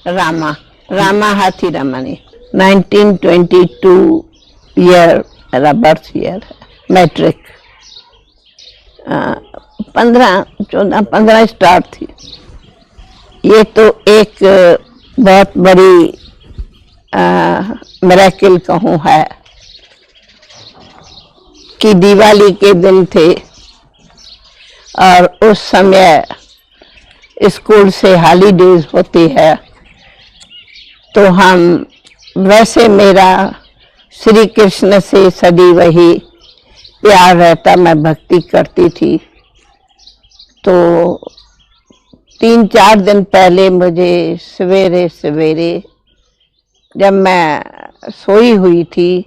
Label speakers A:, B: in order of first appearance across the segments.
A: Rama Rama हाथीरमणी 1922 year मेरा birth year है। Matric 15 start थी। ये तो एक बहुत बड़ी मिरेकल कहूँ है कि दिवाली के दिन थे और उस समय स्कूल से हॉलीडेज होती है, तो हम वैसे मेरा श्री कृष्ण से सदी वही प्यार रहता, मैं भक्ति करती थी। तो 3-4 दिन पहले मुझे सवेरे सवेरे जब मैं सोई हुई थी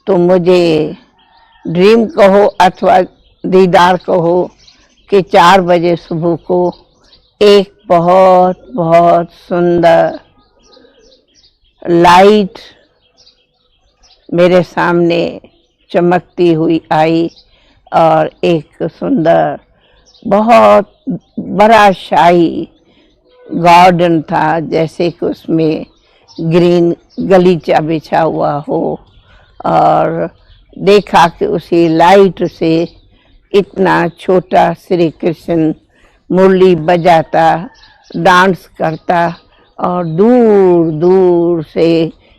A: तो मुझे ड्रीम कहो अथवा दीदार कहो कि 4 बजे सुबह को एक बहुत बहुत सुंदर लाइट मेरे सामने चमकती हुई आई और एक सुंदर बहुत बड़ा शाही गार्डन था, जैसे कि उसमें ग्रीन गलीचा बिछा हुआ हो। और देखा कि उसी लाइट से इतना छोटा श्री कृष्ण मुरली बजाता, डांस करता और दूर दूर से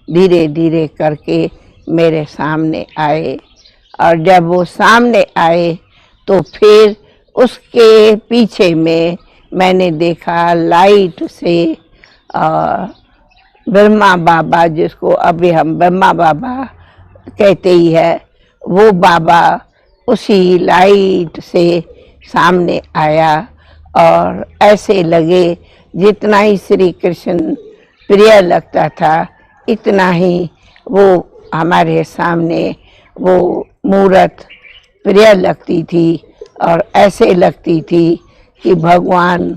A: धीरे धीरे करके मेरे सामने आए। और जब वो सामने आए तो फिर उसके पीछे में मैंने देखा लाइट से ब्रह्मा बाबा, जिसको अभी हम ब्रह्मा बाबा कहते ही है, वो बाबा उसी लाइट से सामने आया। और ऐसे लगे जितना ही श्री कृष्ण प्रिय लगता था, इतना ही वो हमारे सामने वो मूर्त प्रिय लगती थी। और ऐसे लगती थी कि भगवान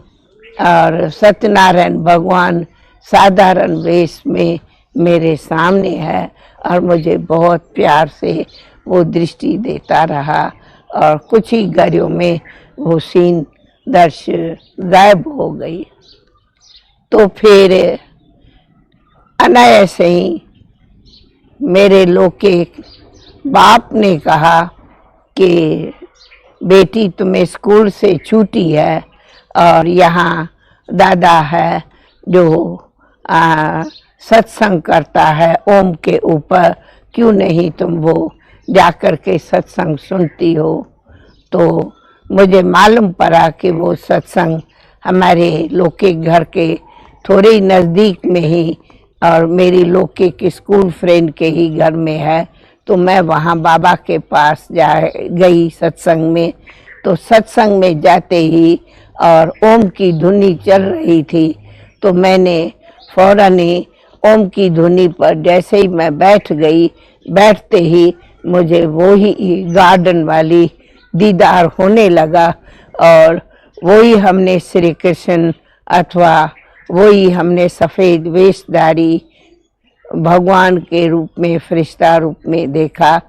A: और सत्यनारायण भगवान साधारण वेश में मेरे सामने है और मुझे बहुत प्यार से वो दृष्टि देता रहा। और कुछ ही घड़ियों में वो सीन दृश्य गायब हो गई। तो फिर अनायास ही मेरे लौकिक बाप ने कहा कि बेटी तुम्हें स्कूल से छुट्टी है और यहाँ दादा है जो सत्संग करता है ओम के ऊपर, क्यों नहीं तुम वो जाकर के सत्संग सुनती हो। तो मुझे मालूम पड़ा कि वो सत्संग हमारे लौकिक घर के थोड़े ही नज़दीक में ही और मेरी लौकिक स्कूल फ्रेंड के ही घर में है। तो मैं वहाँ बाबा के पास गई सत्संग में। तो सत्संग में जाते ही और ओम की धुनी चल रही थी, तो मैंने फौरन ही ओम की धुनी पर जैसे ही मैं बैठ गई, बैठते ही मुझे वो ही गार्डन वाली दीदार होने लगा। और वही हमने श्री कृष्ण अथवा वही हमने सफ़ेद वेशधारी भगवान के रूप में, फरिश्ता रूप में देखा।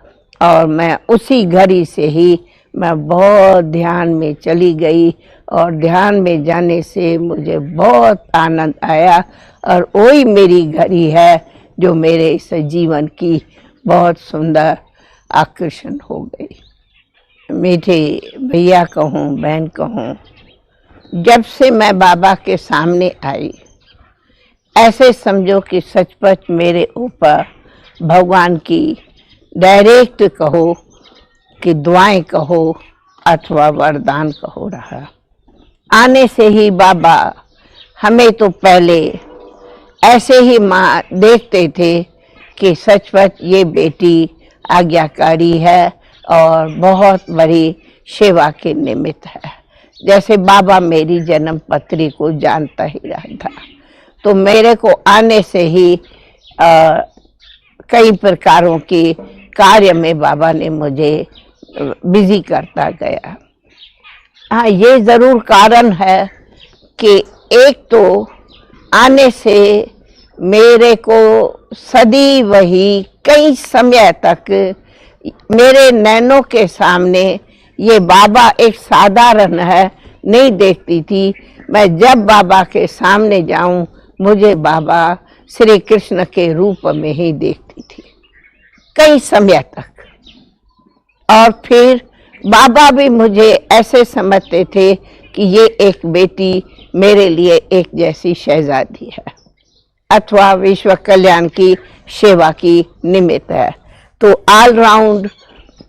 A: और मैं उसी घड़ी से ही मैं बहुत ध्यान में चली गई और ध्यान में जाने से मुझे बहुत आनंद आया। और वही मेरी घड़ी है जो मेरे इस जीवन की बहुत सुंदर आकर्षण हो गई। मीठे भैया कहूँ, बहन कहूँ, जब से मैं बाबा के सामने आई, ऐसे समझो कि सचमुच मेरे ऊपर भगवान की डायरेक्ट कहो कि दुआएं कहो अथवा वरदान कहो रहा। आने से ही बाबा हमें तो पहले ऐसे ही माँ देखते थे कि सचमुच ये बेटी आज्ञाकारी है और बहुत बड़ी सेवा के निमित्त है। जैसे बाबा मेरी जन्म पत्री को जानता ही रहा था, तो मेरे को आने से ही कई प्रकारों के कार्य में बाबा ने मुझे बिजी करता गया। हाँ, ये ज़रूर कारण है कि एक तो आने से मेरे को सदी वही कई समय तक मेरे नैनों के सामने ये बाबा एक साधारण है नहीं देखती थी। मैं जब बाबा के सामने जाऊं मुझे बाबा श्री कृष्ण के रूप में ही देखती थी कई समय तक। और फिर बाबा भी मुझे ऐसे समझते थे कि ये एक बेटी मेरे लिए एक जैसी शहजादी है अथवा विश्व कल्याण की सेवा की निमित्त है। तो ऑलराउंड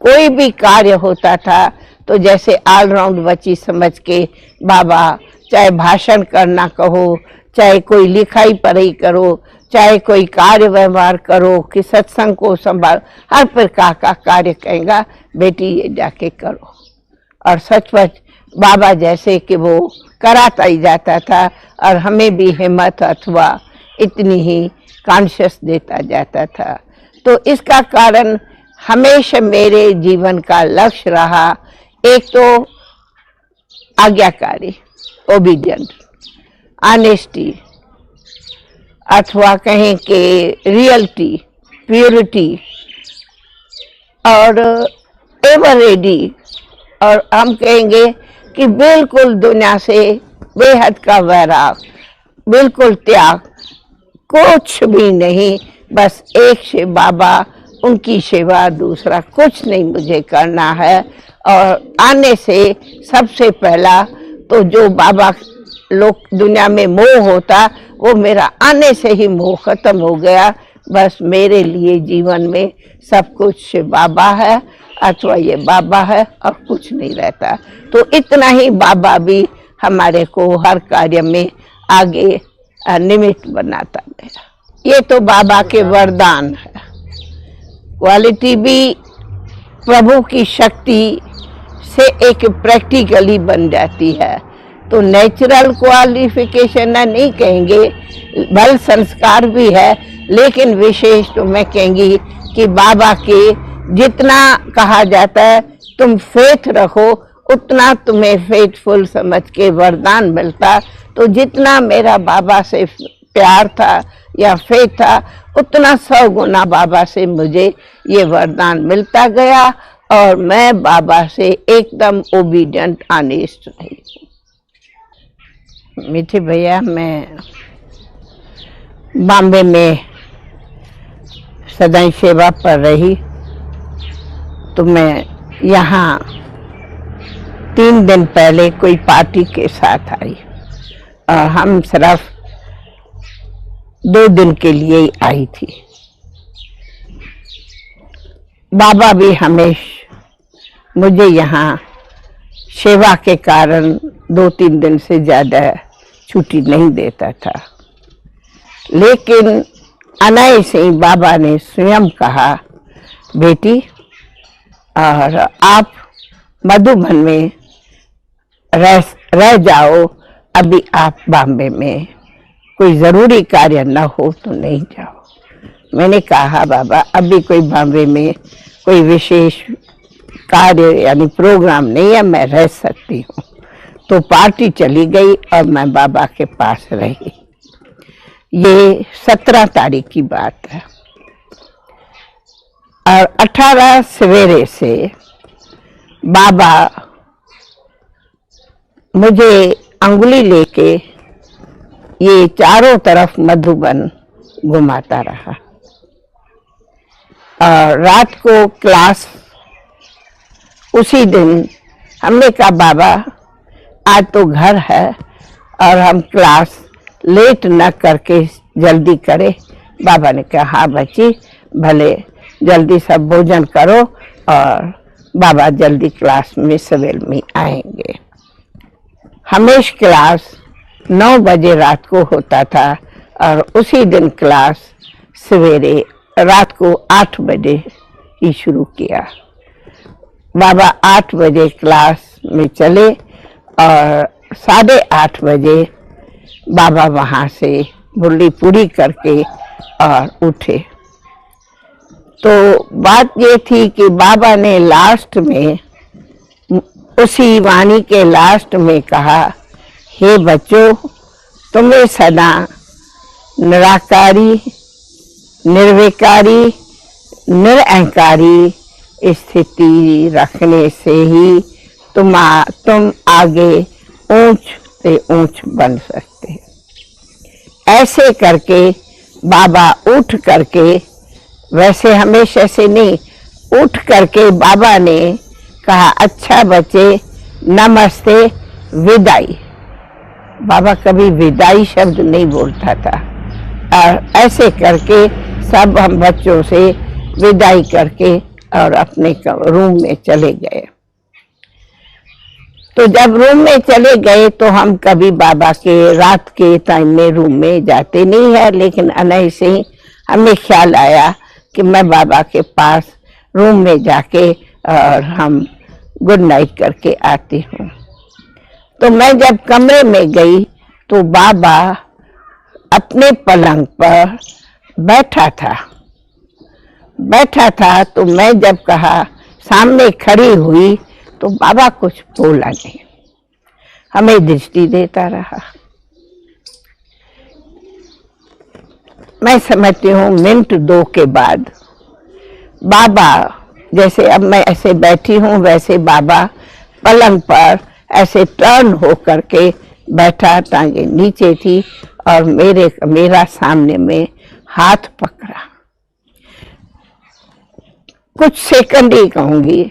A: कोई भी कार्य होता था तो जैसे ऑलराउंड बच्ची समझ के बाबा, चाहे भाषण करना कहो, चाहे कोई लिखाई पढ़ाई करो, चाहे कोई कार्य व्यवहार करो, कि सत्संग को संभाल, हर प्रकार का कार्य कहेगा बेटी ये जाके करो। और सचमुच बाबा जैसे कि वो कराता ही जाता था और हमें भी हिम्मत अथवा इतनी ही कॉन्शियस देता जाता था। तो इसका कारण हमेशा मेरे जीवन का लक्ष्य रहा, एक तो आज्ञाकारी, ओबीडियंट, ऑनेस्टी अथवा कहें कि रियलिटी, प्योरिटी और एवर रेडी, और हम कहेंगे कि बिल्कुल दुनिया से बेहद का वैराग, बिल्कुल त्याग, कुछ भी नहीं, बस एक से बाबा, उनकी सेवा, दूसरा कुछ नहीं मुझे करना है। और आने से सबसे पहला तो जो बाबा लोग दुनिया में मोह होता, वो मेरा आने से ही मोह खत्म हो गया। बस मेरे लिए जीवन में सब कुछ बाबा है अथवा ये बाबा है और कुछ नहीं रहता। तो इतना ही बाबा भी हमारे को हर कार्य में आगे निमित्त बनाता गया। ये तो बाबा के वरदान है। क्वालिटी भी प्रभु की शक्ति से एक प्रैक्टिकली बन जाती है। तो नेचुरल क्वालिफिकेशन नहीं कहेंगे, बल संस्कार भी है, लेकिन विशेष तो मैं कहेंगी कि बाबा के जितना कहा जाता है तुम फेथ रखो, उतना तुम्हें फेथफुल समझ के वरदान मिलता। तो जितना मेरा बाबा से प्यार था या फेथ था, उतना 100 गुना बाबा से मुझे ये वरदान मिलता गया और मैं बाबा से एकदम ओबीडियंट, ऑनेस्ट रही। मीठे भैया, मैं बॉम्बे में सदैव सेवा पर रही, तो मैं यहाँ 3 दिन पहले कोई पार्टी के साथ आई और हम सिर्फ 2 दिन के लिए ही आई थी। बाबा भी हमेशा मुझे यहाँ सेवा के कारण 2-3 दिन से ज़्यादा छुट्टी नहीं देता था, लेकिन अनायास ही बाबा ने स्वयं कहा, बेटी और आप मधुबन में रह जाओ, अभी आप बॉम्बे में कोई ज़रूरी कार्य न हो तो नहीं जाओ। मैंने कहा बाबा अभी कोई बॉम्बे में कोई विशेष कार्य यानी प्रोग्राम नहीं है, मैं रह सकती हूँ। तो पार्टी चली गई और मैं बाबा के पास रही। ये 17 तारीख की बात है और 18 सवेरे से बाबा मुझे अंगुली लेके ये चारों तरफ मधुबन घुमाता रहा। और रात को क्लास उसी दिन हमने कहा बाबा आज तो घर है और हम क्लास लेट न करके जल्दी करें। बाबा ने कहा हाँ बच्ची, भले जल्दी सब भोजन करो और बाबा जल्दी क्लास में सवेल में आएंगे। हमेशा क्लास 9 बजे रात को होता था और उसी दिन क्लास सवेरे रात को 8 बजे ही शुरू किया। बाबा 8 बजे क्लास में चले और 8:30 बजे बाबा वहाँ से मुरली पूरी करके और उठे। तो बात ये थी कि बाबा ने लास्ट में उसी वाणी के लास्ट में कहा, हे बच्चों, तुम्हें सदा निराकारी, निर्विकारी, निरअहंकारी स्थिति रखने से ही तुम आगे ऊंच से ऊंच बन सकते हैं। ऐसे करके बाबा उठ करके, वैसे हमेशा से नहीं, उठ करके बाबा ने कहा, अच्छा बच्चे नमस्ते विदाई। बाबा कभी विदाई शब्द नहीं बोलता था, और ऐसे करके सब हम बच्चों से विदाई करके और अपने रूम में चले गए। तो जब रूम में चले गए तो हम कभी बाबा के रात के टाइम में रूम में जाते नहीं है, लेकिन अनैसे ही हमें ख्याल आया कि मैं बाबा के पास रूम में जाके और हम गुड नाइट करके आती हूँ। तो मैं जब कमरे में गई तो बाबा अपने पलंग पर बैठा था। तो मैं जब कहा, सामने खड़ी हुई, तो बाबा कुछ बोला नहीं, हमें दृष्टि देता रहा। मैं समझती हूँ मिनट 2 के बाद बाबा, जैसे अब मैं ऐसे बैठी हूँ वैसे बाबा पलंग पर ऐसे टर्न हो करके बैठा, टांगे नीचे थी और मेरा सामने में हाथ पकड़ा। कुछ सेकंड ही कहूंगी,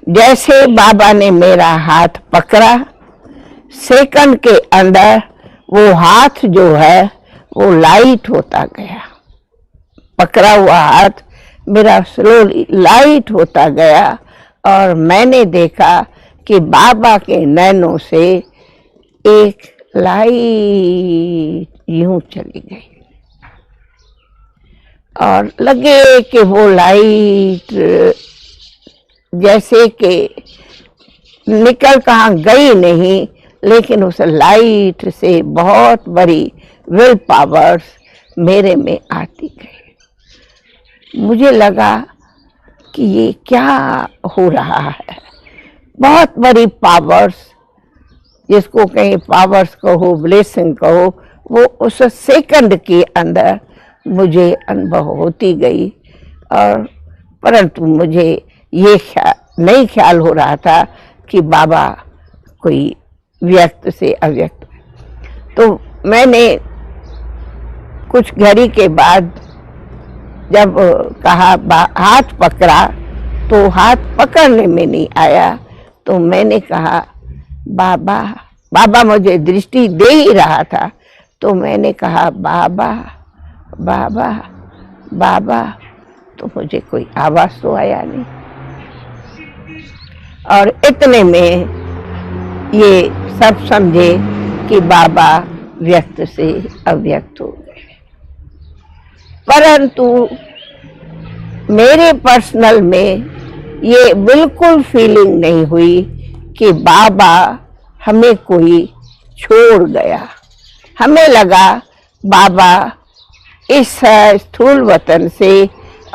A: जैसे बाबा ने मेरा हाथ पकड़ा, सेकंड के अंदर वो हाथ जो है वो लाइट होता गया। पकड़ा हुआ हाथ मेरा स्लोली लाइट होता गया और मैंने देखा कि बाबा के नैनों से एक लाइट यूं चली गई और लगे कि वो लाइट जैसे कि निकल कहाँ गई नहीं, लेकिन उस लाइट से बहुत बड़ी विल पावर्स मेरे में आती गई। मुझे लगा कि ये क्या हो रहा है। बहुत बड़ी पावर्स, जिसको कहीं पावर्स कहो, ब्लेसिंग कहो, वो उस सेकंड के अंदर मुझे अनुभव होती गई। और परंतु मुझे ये नहीं ख्याल हो रहा था कि बाबा कोई व्यक्त से अव्यक्त। तो मैंने कुछ घड़ी के बाद जब कहा हाथ पकड़ा, तो हाथ पकड़ने में नहीं आया। तो मैंने कहा बाबा, बाबा मुझे दृष्टि दे ही रहा था। तो मैंने कहा बाबा बाबा बाबा, तो मुझे कोई आवाज तो आया नहीं। और इतने में ये सब समझे कि बाबा व्यक्त से अव्यक्त हो गए। परंतु मेरे पर्सनल में ये बिल्कुल फीलिंग नहीं हुई कि बाबा हमें कोई छोड़ गया। हमें लगा बाबा इस स्थूल वतन से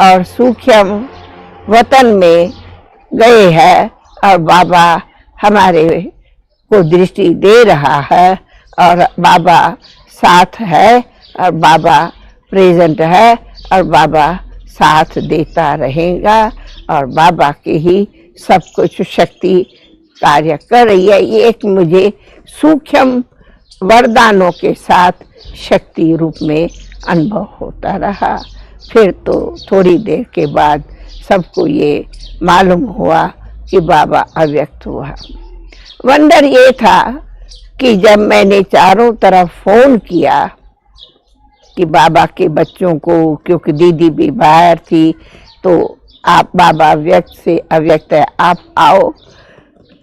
A: और सूक्ष्म वतन में गए हैं और बाबा हमारे को दृष्टि दे रहा है और बाबा साथ है और बाबा प्रेजेंट है और बाबा साथ देता रहेगा और बाबा की ही सब कुछ शक्ति कार्य कर रही है। ये एक मुझे सूक्ष्म वरदानों के साथ शक्ति रूप में अनुभव होता रहा। फिर तो थोड़ी देर के बाद सबको ये मालूम हुआ कि बाबा अव्यक्त हुआ। वंडर ये था कि जब मैंने चारों तरफ फोन किया कि बाबा के बच्चों को, क्योंकि दीदी भी बाहर थी, तो आप बाबा व्यक्त से अव्यक्त है, आप आओ।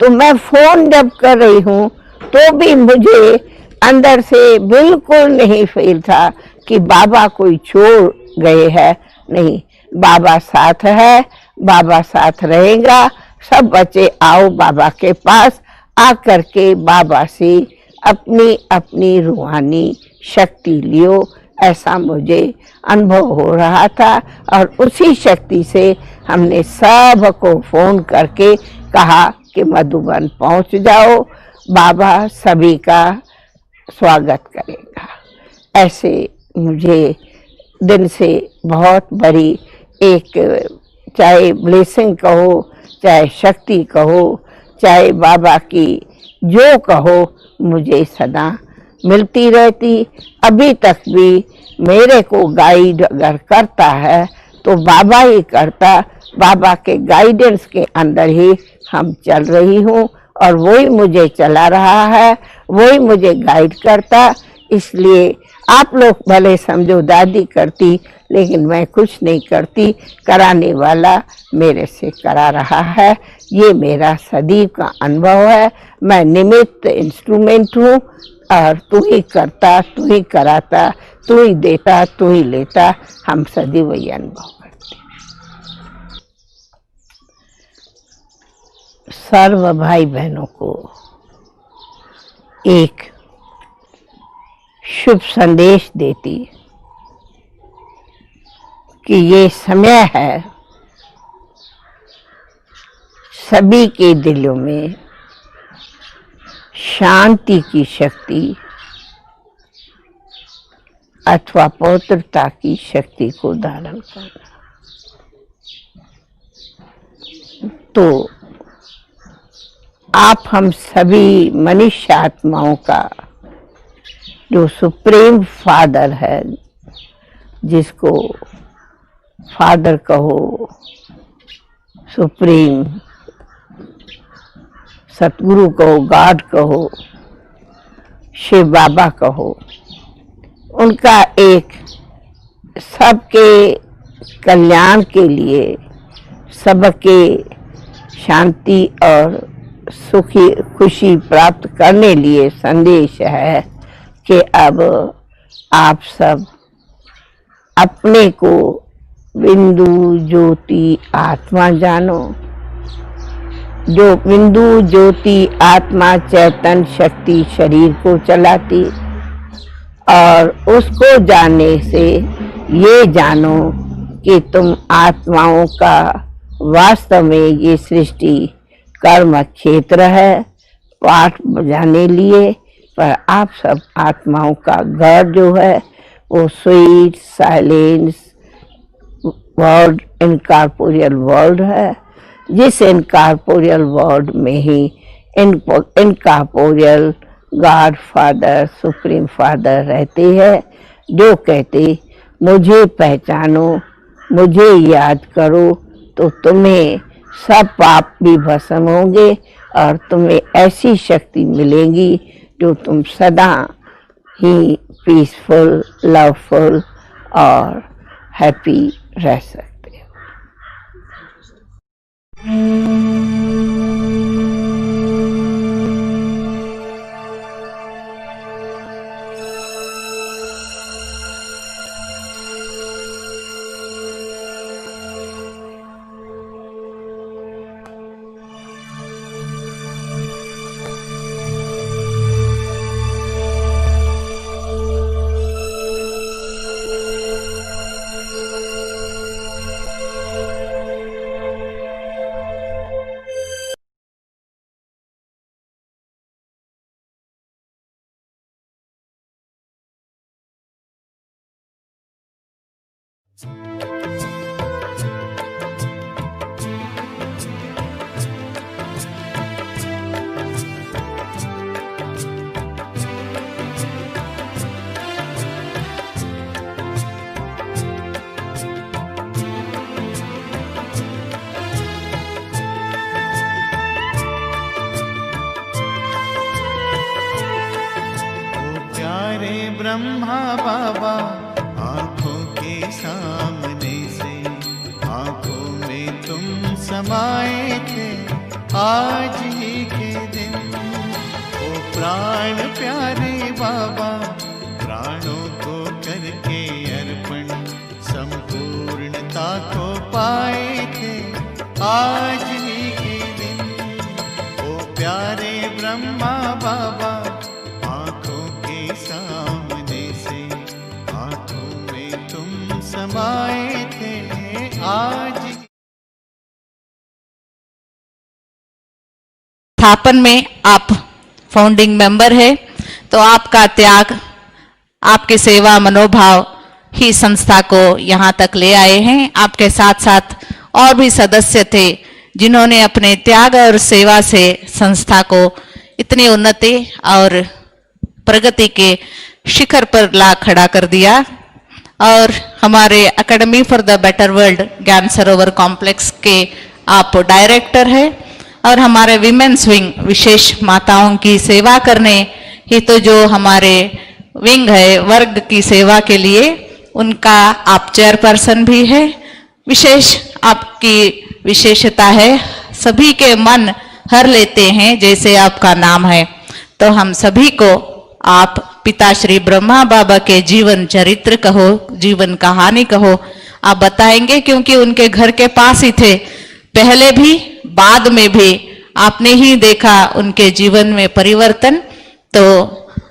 A: तो मैं फोन जब कर रही हूँ तो भी मुझे अंदर से बिल्कुल नहीं फील था कि बाबा कोई छोड़ गए हैं। नहीं, बाबा साथ है, बाबा साथ रहेगा। सब बच्चे आओ बाबा के पास, आकर के बाबा से अपनी अपनी रूहानी शक्ति लियो, ऐसा मुझे अनुभव हो रहा था। और उसी शक्ति से हमने सबको फोन करके कहा कि मधुबन पहुंच जाओ, बाबा सभी का स्वागत करेगा। ऐसे मुझे दिन से बहुत बड़ी एक, चाहे ब्लेसिंग कहो, चाहे शक्ति कहो, चाहे बाबा की जो कहो, मुझे सदा मिलती रहती। अभी तक भी मेरे को गाइड अगर करता है तो बाबा ही करता। बाबा के गाइडेंस के अंदर ही हम चल रही हूँ और वही मुझे चला रहा है, वही मुझे गाइड करता। इसलिए आप लोग भले समझो दादी करती, लेकिन मैं कुछ नहीं करती, कराने वाला मेरे से करा रहा है। ये मेरा सदैव का अनुभव है। मैं निमित्त इंस्ट्रूमेंट हूँ और तू ही करता, तू ही कराता, तू ही देता, तू ही लेता। हम सदैव वही अनुभव करते। सर्व भाई बहनों को एक शुभ संदेश देती कि ये समय है सभी के दिलों में शांति की शक्ति अथवा पवित्रता की शक्ति को धारण करना। तो आप हम सभी मनुष्य आत्माओं का जो सुप्रीम फादर है, जिसको फादर कहो, सुप्रीम सतगुरु कहो, गॉड कहो, शिव बाबा कहो, उनका एक सबके कल्याण के लिए, सबके शांति और सुखी खुशी प्राप्त करने लिए संदेश है कि अब आप सब अपने को बिंदु ज्योति आत्मा जानो। जो बिंदु ज्योति आत्मा चैतन्य शक्ति शरीर को चलाती, और उसको जानने से ये जानो कि तुम आत्माओं का वास्तव में ये सृष्टि कर्म क्षेत्र है पाठ बजाने लिए, पर आप सब आत्माओं का घर जो है वो sweet silence world, incorporeal world है। जिस इनकॉर्पोरियल वर्ल्ड में ही incorporeal God father, supreme father रहते हैं, जो कहते मुझे पहचानो, मुझे याद करो, तो तुम्हें सब पाप भी भस्म होंगे और तुम्हें ऐसी शक्ति मिलेगी जो तुम सदा ही पीसफुल, लवफुल और हैप्पी रह सकते हो।
B: ब्रह्मा बाबा आंखों के सामने से आंखों में तुम समाये थे आज ही के दिन। ओ प्राण प्यारे बाबा, प्राणों को करके अर्पण संपूर्णता को पाए थे आज ही के दिन। ओ प्यारे ब्रह्मा बाबा, समाये थे आज।
C: स्थापन में आप फाउंडिंग मेंबर है, तो आपका त्याग, आपके सेवा मनोभाव ही संस्था को यहाँ तक ले आए हैं। आपके साथ साथ और भी सदस्य थे जिन्होंने अपने त्याग और सेवा से संस्था को इतनी उन्नति और प्रगति के शिखर पर ला खड़ा कर दिया। और हमारे academy for the better world ज्ञान सरोवर कॉम्प्लेक्स के आप डायरेक्टर हैं और हमारे विमेन्स विंग विशेष माताओं की सेवा करने ही तो जो हमारे विंग है वर्ग की सेवा के लिए उनका आप चेयरपर्सन भी है। विशेष आपकी विशेषता है सभी के मन हर लेते हैं जैसे आपका नाम है। तो हम सभी को आप पिता श्री ब्रह्मा बाबा के जीवन चरित्र कहो, जीवन कहानी कहो, आप बताएंगे क्योंकि उनके घर के पास ही थे, पहले भी बाद में भी आपने ही देखा उनके जीवन में परिवर्तन। तो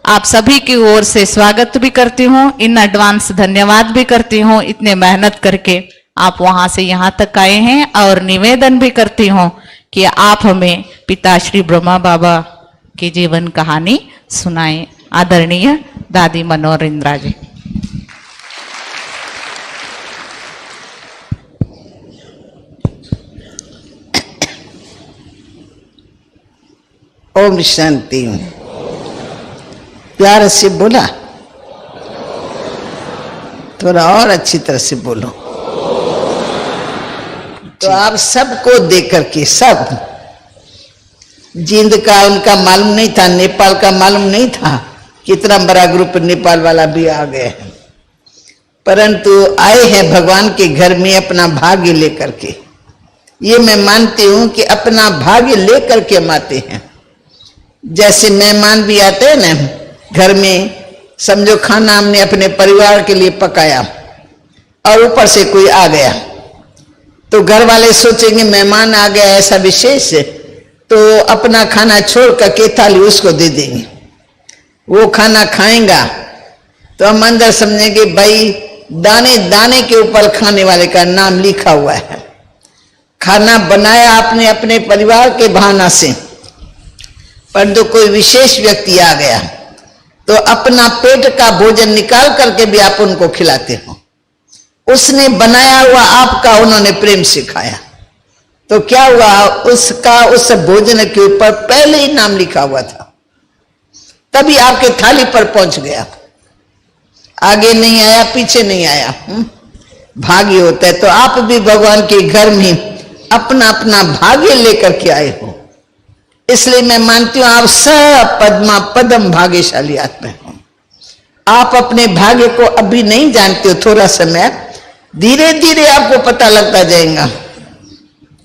C: आप सभी की ओर से स्वागत भी करती हूँ, इन एडवांस धन्यवाद भी करती हूँ, इतने मेहनत करके आप वहां से यहाँ तक आए हैं। और निवेदन भी करती हूँ कि आप हमें पिता श्री ब्रह्मा बाबा की जीवन कहानी सुनाएं। आदरणीय दादी मनोहर इंदिरा जी।
D: ओम शांति। प्यार से बोला, थोड़ा और अच्छी तरह से बोलो। तो आप सबको देख करके, सब जींद का उनका मालूम नहीं था, नेपाल का मालूम नहीं था, कितना बड़ा ग्रुप नेपाल वाला भी आ गए हैं, परंतु आए हैं भगवान के घर में अपना भाग्य लेकर के। ये मैं मानती हूं कि अपना भाग्य लेकर के हम आते हैं। जैसे मेहमान भी आते हैं ना घर में, समझो खाना हमने अपने परिवार के लिए पकाया और ऊपर से कोई आ गया, तो घर वाले सोचेंगे मेहमान आ गया ऐसा विशेष, तो अपना खाना छोड़ करके थाली उसको दे देंगे, वो खाना खाएगा। तो हम अंदर समझेंगे भाई दाने दाने के ऊपर खाने वाले का नाम लिखा हुआ है। खाना बनाया आपने अपने परिवार के बहाना से, परंतु कोई विशेष व्यक्ति आ गया तो अपना पेट का भोजन निकाल करके भी आप उनको खिलाते हो। उसने बनाया हुआ आपका उन्होंने प्रेम सिखाया, तो क्या हुआ, उसका उस भोजन के ऊपर पहले ही नाम लिखा हुआ था, तभी आपके थाली पर पहुंच गया, आगे नहीं आया, पीछे नहीं आया। भाग्य होता है। तो आप भी भगवान के घर में अपना अपना भाग्य लेकर के आए हो, इसलिए मैं मानती हूं आप सब पद्मा पदम भाग्यशाली आत्मा हो। आप अपने भाग्य को अभी नहीं जानते हो, थोड़ा समय धीरे धीरे आपको पता लगता जाएगा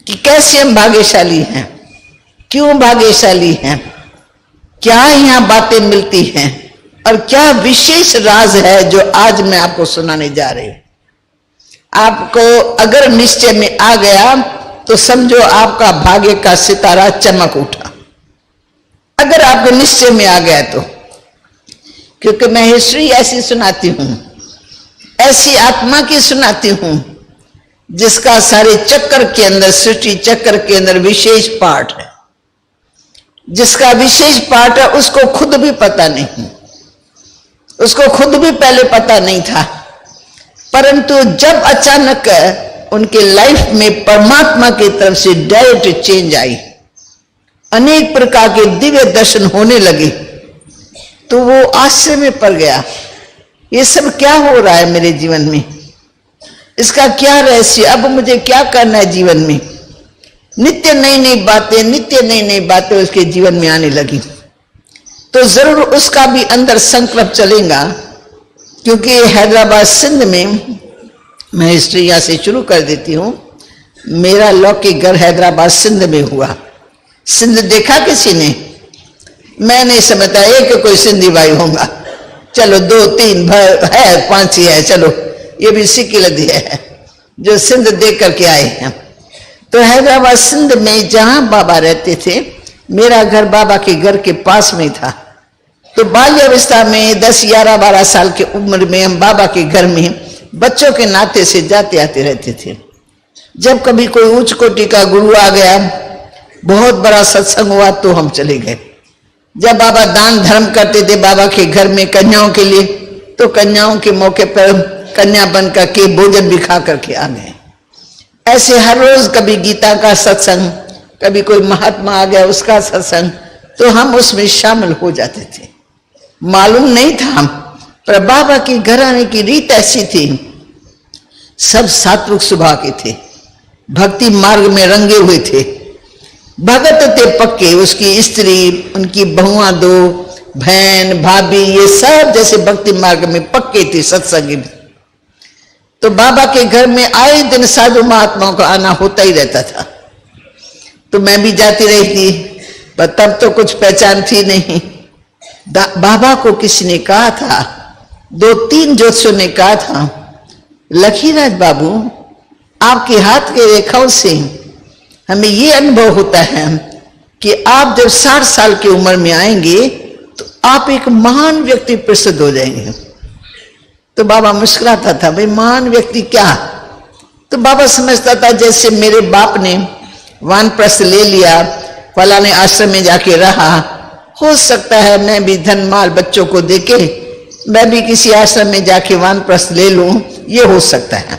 D: कि कैसे हम भाग्यशाली हैं, क्यों भाग्यशाली हैं, क्या यहाँ बातें मिलती हैं और क्या विशेष राज है जो आज मैं आपको सुनाने जा रही हूं। आपको अगर निश्चय में आ गया तो समझो आपका भाग्य का सितारा चमक उठा, अगर आपके निश्चय में आ गया तो। क्योंकि मैं हिस्ट्री ऐसी सुनाती हूं, ऐसी आत्मा की सुनाती हूं जिसका सारे चक्कर के अंदर, सृष्टि चक्कर के अंदर विशेष पार्ट है। जिसका विशेष पार्ट है उसको खुद भी पता नहीं, उसको खुद भी पहले पता नहीं था, परंतु जब अचानक उनके लाइफ में परमात्मा की तरफ से डायरेक्ट चेंज आई, अनेक प्रकार के दिव्य दर्शन होने लगे, तो वो आश्चर्य में पड़ गया, ये सब क्या हो रहा है मेरे जीवन में, इसका क्या रहस्य, अब मुझे क्या करना है जीवन में। नित्य नई नई बातें, नित्य नई नई बातें उसके जीवन में आने लगी। तो जरूर उसका भी अंदर संकल्प चलेगा, क्योंकि हैदराबाद सिंध में, मैं हिस्ट्री यहां से शुरू कर देती हूं, मेरा लौकिक घर हैदराबाद सिंध में हुआ। सिंध देखा किसी ने? मैं नहीं समझता एक कोई सिंधी भाई होगा, चलो 2 3 है, 5 ही है, चलो ये भी सिक्की लदी है जो सिंध देख करके आए हैं। तो हैदराबाद सिंध में जहां बाबा रहते थे, मेरा घर बाबा के घर के पास में था। तो बाल्यावस्था में 10 11 12 साल की उम्र में हम बाबा के घर में बच्चों के नाते से जाते आते रहते थे। जब कभी कोई उच्च कोटि का गुरु आ गया, बहुत बड़ा सत्संग हुआ, तो हम चले गए। जब बाबा दान धर्म करते थे बाबा के घर में कन्याओं के लिए, तो कन्याओं के मौके पर कन्या बन करके भोजन भी खा करके आ गए। ऐसे हर रोज कभी गीता का सत्संग, कभी कोई महात्मा आ गया उसका सत्संग, तो हम उसमें शामिल हो जाते थे। मालूम नहीं था, पर बाबा के घर आने की रीत ऐसी थी। सब सात्विक स्वभाव के थे, भक्ति मार्ग में रंगे हुए थे, भगत थे पक्के। उसकी स्त्री, उनकी बहुआ, 2 बहन, भाभी, ये सब जैसे भक्ति मार्ग में पक्के थे, सत्संगी में। तो बाबा के घर में आए दिन साधु महात्माओं का आना होता ही रहता था। तो मैं भी जाती रही थी, पर तब तो कुछ पहचान थी नहीं। बाबा को किसी ने कहा था, 2-3 ज्योतिषियों ने कहा था, लखीराज बाबू, आपके हाथ के रेखाओं से हमें ये अनुभव होता है कि आप जब 60 साल की उम्र में आएंगे तो आप एक महान व्यक्ति प्रसिद्ध हो जाएंगे। तो बाबा मुस्कुराता था, भाई महान व्यक्ति क्या? तो बाबा समझता था जैसे मेरे बाप ने वानप्रस्थ ले लिया, फलाने आश्रम में जाके रहा, हो सकता है मैं भी धन माल बच्चों को देके मैं भी किसी आश्रम में जाके वानप्रस्थ ले लूं, ये हो सकता है।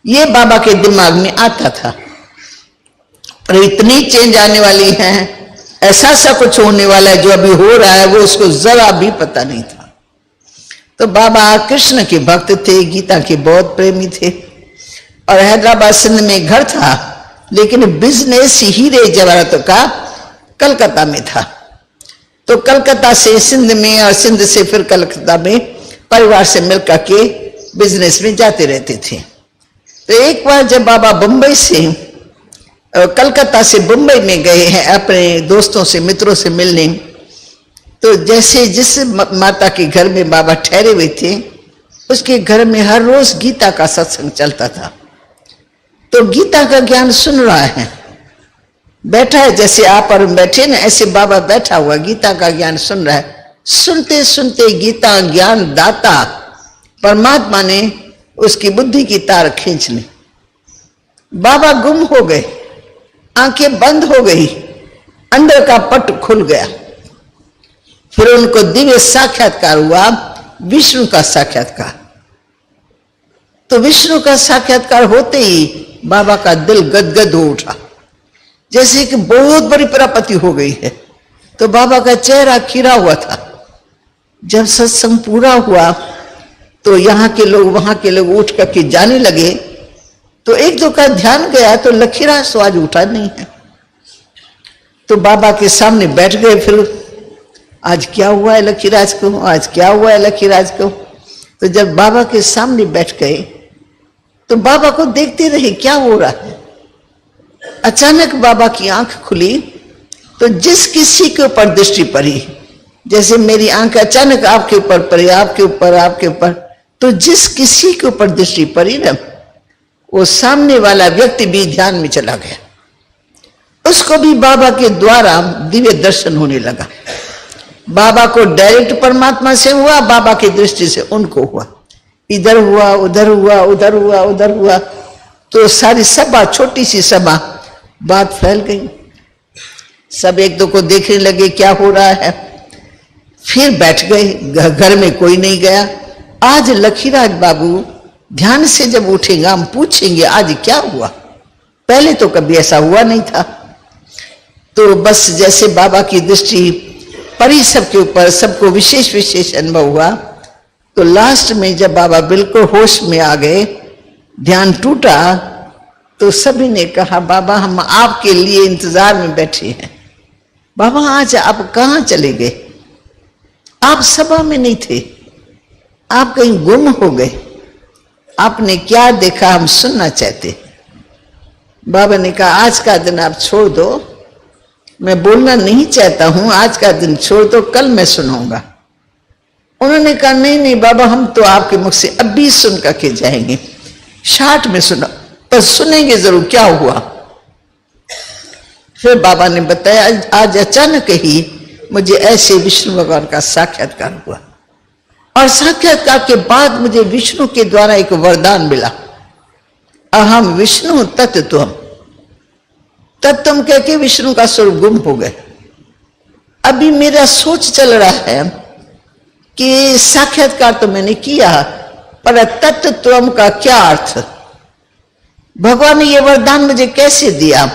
D: ये बाबा के दिमाग में आता था। पर इतनी चेंज आने वाली है, ऐसा सा कुछ होने वाला है जो अभी हो रहा है, वो उसको जरा भी पता नहीं था। तो बाबा कृष्ण के भक्त थे, गीता के बहुत प्रेमी थे, और हैदराबाद सिंध में घर था, लेकिन बिजनेस हीरे जवाहरातों का कलकत्ता में था। तो कलकत्ता से सिंध में और सिंध से फिर कलकत्ता में परिवार से मिलकर के बिजनेस में जाते रहते थे। तो एक बार जब बाबा बंबई से, कलकत्ता से बंबई में गए हैं अपने दोस्तों से, मित्रों से मिलने, तो जैसे जिस माता के घर में बाबा ठहरे हुए थे, उसके घर में हर रोज गीता का सत्संग चलता था। तो गीता का ज्ञान सुन रहा है, बैठा है जैसे आप और बैठे ना, ऐसे बाबा बैठा हुआ गीता का ज्ञान सुन रहा है। सुनते सुनते गीता ज्ञान दाता परमात्मा ने उसकी बुद्धि की तार खींच ली। बाबा गुम हो गए, आंखें बंद हो गई, अंदर का पट खुल गया। फिर उनको दिव्य साक्षात्कार हुआ, विष्णु का साक्षात्कार। तो विष्णु का साक्षात्कार होते ही बाबा का दिल गदगद हो उठा, जैसे कि बहुत बड़ी प्राप्ति हो गई है। तो बाबा का चेहरा खिरा हुआ था। जब सत्संग पूरा हुआ तो यहाँ के लोग वहां के लोग उठ करके जाने लगे। तो एक दो का ध्यान गया तो लखीराज तो आज उठा नहीं है। तो बाबा के सामने बैठ गए। फिर आज क्या हुआ है लखीराज को, आज क्या हुआ है लखीराज को। तो जब बाबा के सामने बैठ गए तो बाबा को देखते रहे क्या हो रहा है। अचानक बाबा की आंख खुली तो जिस किसी के ऊपर दृष्टि पड़ी, जैसे मेरी आंख अचानक आपके ऊपर पड़ी, आपके ऊपर, तो जिस किसी के ऊपर दृष्टि पड़ी ना, वो सामने वाला व्यक्ति भी ध्यान में चला गया। उसको भी बाबा के द्वारा दिव्य दर्शन होने लगा। बाबा को डायरेक्ट परमात्मा से हुआ, बाबा की दृष्टि से उनको हुआ। इधर हुआ, उधर हुआ, उधर हुआ, उधर हुआ, तो सारी सभा, छोटी सी सभा, बात फैल गई। सब एक दो को देखने लगे क्या हो रहा है। फिर बैठ गए, घर में कोई नहीं गया। आज लखीराज बाबू ध्यान से जब उठेगा हम पूछेंगे आज क्या हुआ, पहले तो कभी ऐसा हुआ नहीं था। तो बस जैसे बाबा की दृष्टि परी सबके ऊपर, सबको विशेष विशेष अनुभव हुआ। तो लास्ट में जब बाबा बिल्कुल होश में आ गए, ध्यान टूटा, तो सभी ने कहा बाबा हम आपके लिए इंतजार में बैठे हैं। बाबा आज आप कहाँ चले गए, आप सभा में नहीं थे, आप कहीं गुम हो गए, आपने क्या देखा हम सुनना चाहते। बाबा ने कहा आज का दिन आप छोड़ दो, मैं बोलना नहीं चाहता हूं, आज का दिन छोड़ दो, कल मैं सुनाऊंगा। उन्होंने कहा नहीं नहीं बाबा हम तो आपके मुख से अभी सुन करके जाएंगे, शार्ट में सुना, पर सुनेंगे जरूर क्या हुआ। फिर बाबा ने बताया आज अचानक ही मुझे ऐसे विष्णु भगवान का साक्षात्कार हुआ, और साक्षात्कार के बाद मुझे विष्णु के द्वारा एक वरदान मिला, अहम विष्णु तत्त्वम। तत्त्वम कह के विष्णु का स्वरूप गुम हो गए। अभी मेरा सोच चल रहा है कि साक्षात्कार तो मैंने किया, पर तत्त्वम का क्या अर्थ, भगवान ने यह वरदान मुझे कैसे दिया,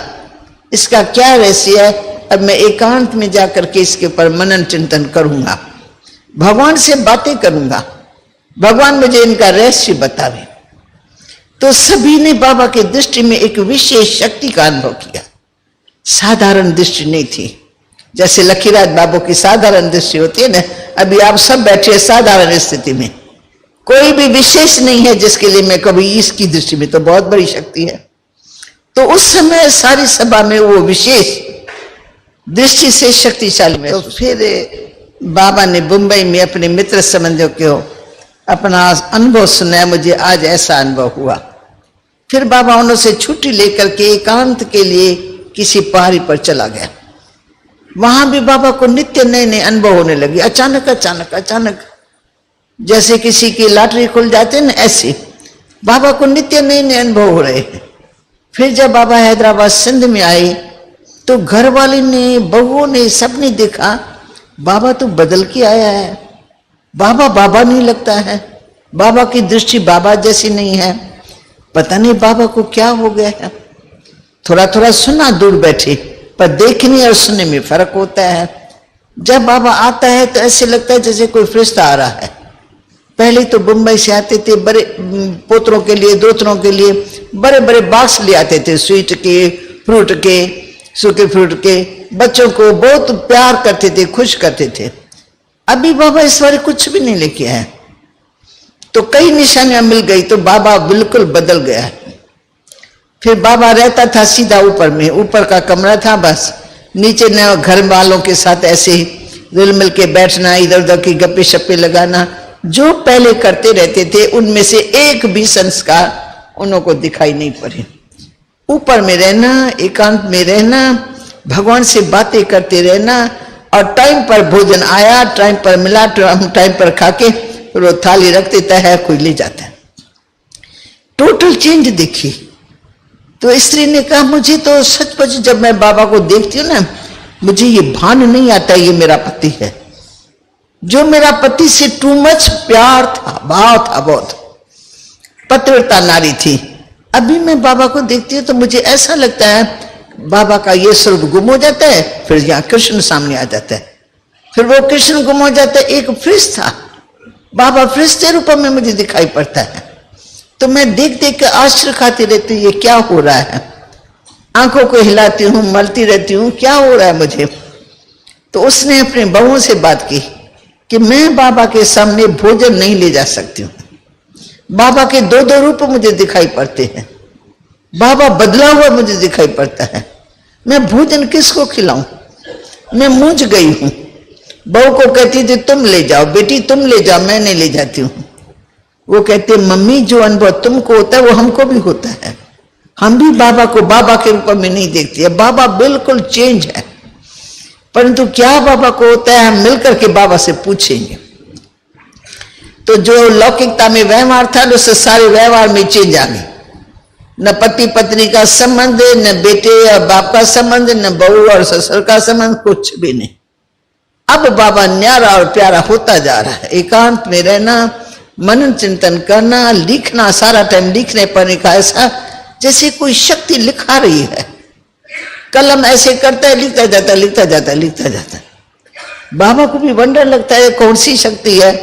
D: इसका क्या रहस्य है। अब मैं एकांत में जाकर के इसके ऊपर मनन चिंतन करूंगा। भगवान से बातें करूंगा, भगवान मुझे इनका रहस्य बतावे। तो सभी ने बाबा की दृष्टि में एक विशेष शक्ति का अनुभव किया। साधारण दृष्टि नहीं थी, जैसे लखीराज बाबू की साधारण दृष्टि होती है ना। अभी आप सब बैठे साधारण स्थिति में, कोई भी विशेष नहीं है जिसके लिए मैं कभी इसकी दृष्टि में तो बहुत बड़ी शक्ति है। तो उस समय सारी सभा में वो विशेष दृष्टि से शक्तिशाली में। तो फिर बाबा ने मुंबई में अपने मित्र संबंधियों को अपना अनुभव सुनाया, मुझे आज ऐसा अनुभव हुआ। फिर बाबा उन्होंने छुट्टी लेकर के एकांत के लिए किसी पहाड़ी पर चला गया। वहां भी बाबा को नित्य नए नए अनुभव होने लगे। अचानक अचानक अचानक जैसे किसी की लॉटरी खुल जाते हैं ना, ऐसे बाबा को नित्य नए नए अनुभव हो रहे हैं। फिर जब बाबा हैदराबाद सिंध में आए तो घर वाले ने, बहुओं ने, सबने देखा बाबा तो बदल के आया है, बाबा बाबा नहीं लगता है, बाबा की दृष्टि बाबा जैसी नहीं है, पता नहीं बाबा को क्या हो गया है। थोड़ा थोड़ा सुना दूर बैठे, पर देखने और सुनने में फर्क होता है। जब बाबा आता है तो ऐसे लगता है जैसे कोई फरिश्ता आ रहा है। पहले तो मुंबई से आते थे, बड़े पोतरों के लिए, दोतरों के लिए बड़े बड़े बॉक्स ले आते थे, स्वीट के, फ्रूट के, सूखे फ्रूट के। बच्चों को बहुत प्यार करते थे, खुश करते थे। अभी बाबा इस बार कुछ भी नहीं लेके आए। तो कई निशानियां मिल गई तो बाबा बिल्कुल बदल गया। फिर बाबा रहता था सीधा ऊपर में, ऊपर का कमरा था बस, नीचे न घर वालों के साथ ऐसे रिल मिल के बैठना, इधर उधर की गप्पे शप्पे लगाना, जो पहले करते रहते थे उनमें से एक भी संस्कार उनको दिखाई नहीं पड़े। ऊपर में रहना, एकांत में रहना, भगवान से बातें करते रहना, और टाइम पर भोजन आया, टाइम पर मिला, टाइम पर खाके वो थाली रख देता है, कोई ले जाता है। टोटल चेंज देखी। तो स्त्री ने कहा मुझे तो सचमुच जब मैं बाबा को देखती हूँ ना, मुझे ये भान नहीं आता ये मेरा पति है। जो मेरा पति से टू मच प्यार था, भाव था, बहुत पतिव्रता नारी थी। अभी मैं बाबा को देखती हूँ तो मुझे ऐसा लगता है बाबा का ये स्वरूप गुम हो जाता है, फिर यहाँ कृष्ण सामने आ जाता है, फिर वो कृष्ण गुम हो जाता है। एक फरिश्ता था, बाबा फरिश्ते रूप में मुझे दिखाई पड़ता है। तो मैं देख देख के आश्चर्य खाती रहती हूँ, ये क्या हो रहा है। आंखों को हिलाती हूँ, मलती रहती हूँ, क्या हो रहा है मुझे। तो उसने अपने बहुओं से बात की कि मैं बाबा के सामने भोजन नहीं ले जा सकती हूँ। बाबा के दो दो रूप मुझे दिखाई पड़ते हैं, बाबा बदला हुआ मुझे दिखाई पड़ता है। मैं भोजन किसको खिलाऊं। मैं मूंझ गई हूं। बहू को कहती थी तुम ले जाओ, बेटी तुम ले जाओ, मैं नहीं ले जाती हूं। वो कहते मम्मी जो अनुभव तुमको होता है वो हमको भी होता है, हम भी बाबा को बाबा के रूप में नहीं देखते। बाबा बिल्कुल चेंज है, परंतु क्या बाबा को होता है हम मिलकर के बाबा से पूछेंगे। तो जो लौकिकता में व्यवहार था उससे सारे व्यवहार में चेंज आ गई। न पति पत्नी का संबंध, न बेटे और बाप का संबंध, न बहू और ससुर का संबंध, कुछ भी नहीं। अब बाबा न्यारा और प्यारा होता जा रहा है। एकांत में रहना, मनन चिंतन करना, लिखना, सारा टाइम लिखने पर का ऐसा जैसे कोई शक्ति लिखा रही है। कलम ऐसे करता है, लिखता जाता है, लिखता जाता है, लिखता जाता है। बाबा को भी वंडर लगता है कौन सी शक्ति है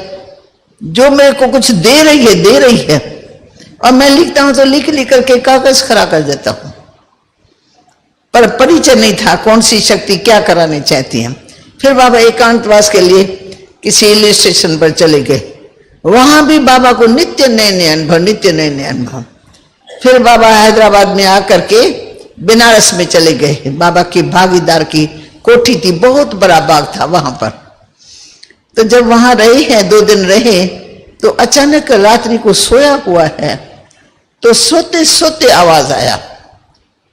D: जो मेरे को कुछ दे रही है। और मैं लिखता हूं तो लिख लिख करके कागज खड़ा कर देता हूं, पर परिचय नहीं था कौन सी शक्ति क्या कराने चाहती है। फिर बाबा एकांतवास के लिए किसी हिल स्टेशन पर चले गए। वहां भी बाबा को नित्य नए नए अनुभव, नित्य नए नए अनुभव। फिर बाबा हैदराबाद में आकर के बनारस में चले गए। बाबा की भागीदार की कोठी थी, बहुत बड़ा बाग था वहां पर। तो जब वहां रहे हैं, 2 दिन रहे, तो अचानक रात्रि को सोया हुआ है तो सोते सोते आवाज आया,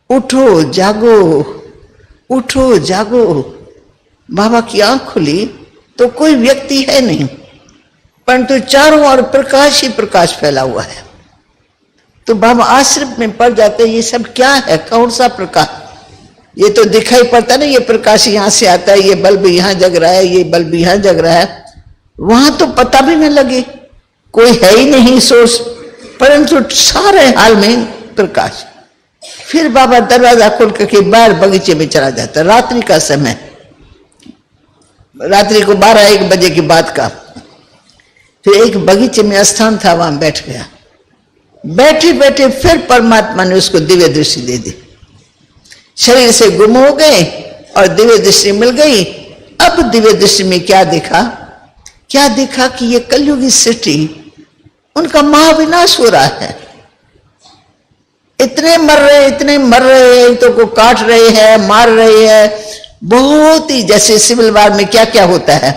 D: उठो जागो, उठो जागो। बाबा की आंख खुली तो कोई व्यक्ति है नहीं, परंतु चारों ओर प्रकाश ही प्रकाश फैला हुआ है। तो बाबा आश्चर्य में पड़ जाते, ये सब क्या है, कौन सा प्रकाश। ये तो दिखाई पड़ता ना, ये प्रकाश यहां से आता है, ये बल्ब यहां जग रहा है, ये बल्ब यहां जग रहा है। वहां तो पता भी न लगे, कोई है ही नहीं सोर्स, परंतु सारे हाल में प्रकाश। फिर बाबा दरवाजा खोल करके बाहर बगीचे में चला जाता। रात्रि का समय, रात्रि को 12-1 बजे की बात का। फिर एक बगीचे में स्थान था, वहां बैठ गया। बैठे बैठे फिर परमात्मा ने उसको दिव्य दृष्टि दे दी। शरीर से गुम हो गए और दिव्य दृष्टि मिल गई। अब दिव्य दृष्टि में क्या देखा? क्या देखा कि ये कलयुगी सृष्टि, उनका महाविनाश हो रहा है। इतने मर रहे, इतने मर रहे हैं, तो को काट रहे हैं, मार रहे हैं। बहुत ही जैसे सिविल वार में क्या क्या होता है,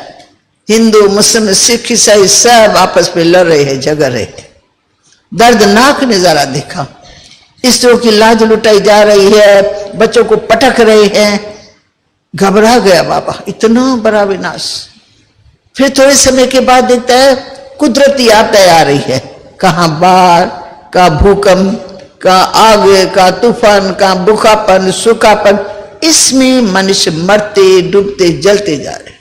D: हिंदू मुस्लिम सिख ईसाई सब आपस में लड़ रहे हैं, झगड़ रहे हैं। दर्दनाक नजारा देखा। स्त्रियों की लाज लुटाई जा रही है, बच्चों को पटक रहे हैं। घबरा गया बाबा, इतना बड़ा विनाश। फिर थोड़े समय के बाद देखता है कुदरती आपदा आ रही है। कहां बाढ़, का भूकंप, का आग, का तूफान, का भूखापन, सूखापन। इसमें मनुष्य मरते, डूबते, जलते जा रहे।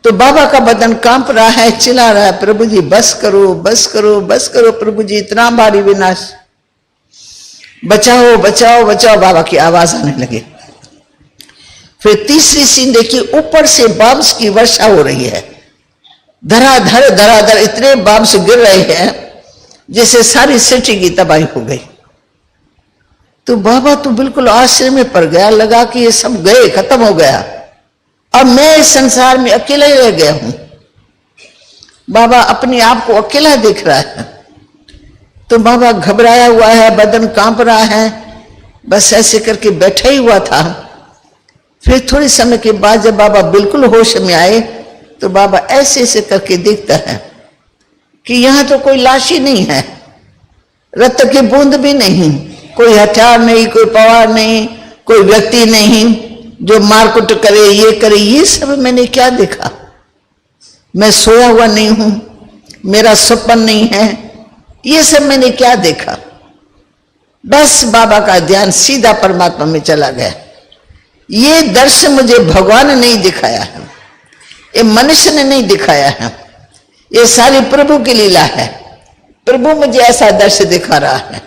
D: तो बाबा का बदन कांप रहा है, चिल्ला रहा है, प्रभु जी बस करो, बस करो, बस करो प्रभु जी, इतना भारी विनाश, बचाओ बचाओ बचाओ। बाबा की आवाज आने लगी। फिर तीसरी सीन देखिए, ऊपर से बम्स की वर्षा हो रही है। धराधर धराधर इतने बम्स गिर रहे हैं जैसे सारी सिटी की तबाही हो गई। तो बाबा तो बिल्कुल आश्चर्य में पड़ गया, लगा कि ये सब गए, खत्म हो गया, अब मैं इस संसार में अकेला ही रह गया हूं। बाबा अपने आप को अकेला देख रहा है। तो बाबा घबराया हुआ है, बदन कांप रहा है, बस ऐसे करके बैठा ही हुआ था। फिर थोड़े समय के बाद जब बाबा बिल्कुल होश में आए तो बाबा ऐसे ऐसे करके देखता है कि यहां तो कोई लाश ही नहीं है, रक्त की बूंद भी नहीं, कोई हथियार नहीं, कोई पवार नहीं, कोई व्यक्ति नहीं जो मारकुट करे, ये करे। ये सब मैंने क्या देखा? मैं सोया हुआ नहीं हूं, मेरा सपन नहीं है, ये सब मैंने क्या देखा? बस बाबा का ध्यान सीधा परमात्मा में चला गया। ये दर्शन मुझे भगवान ने नहीं दिखाया है, ये मनुष्य ने नहीं दिखाया है, ये सारी प्रभु की लीला है। प्रभु मुझे ऐसा दर्शन दिखा रहा है,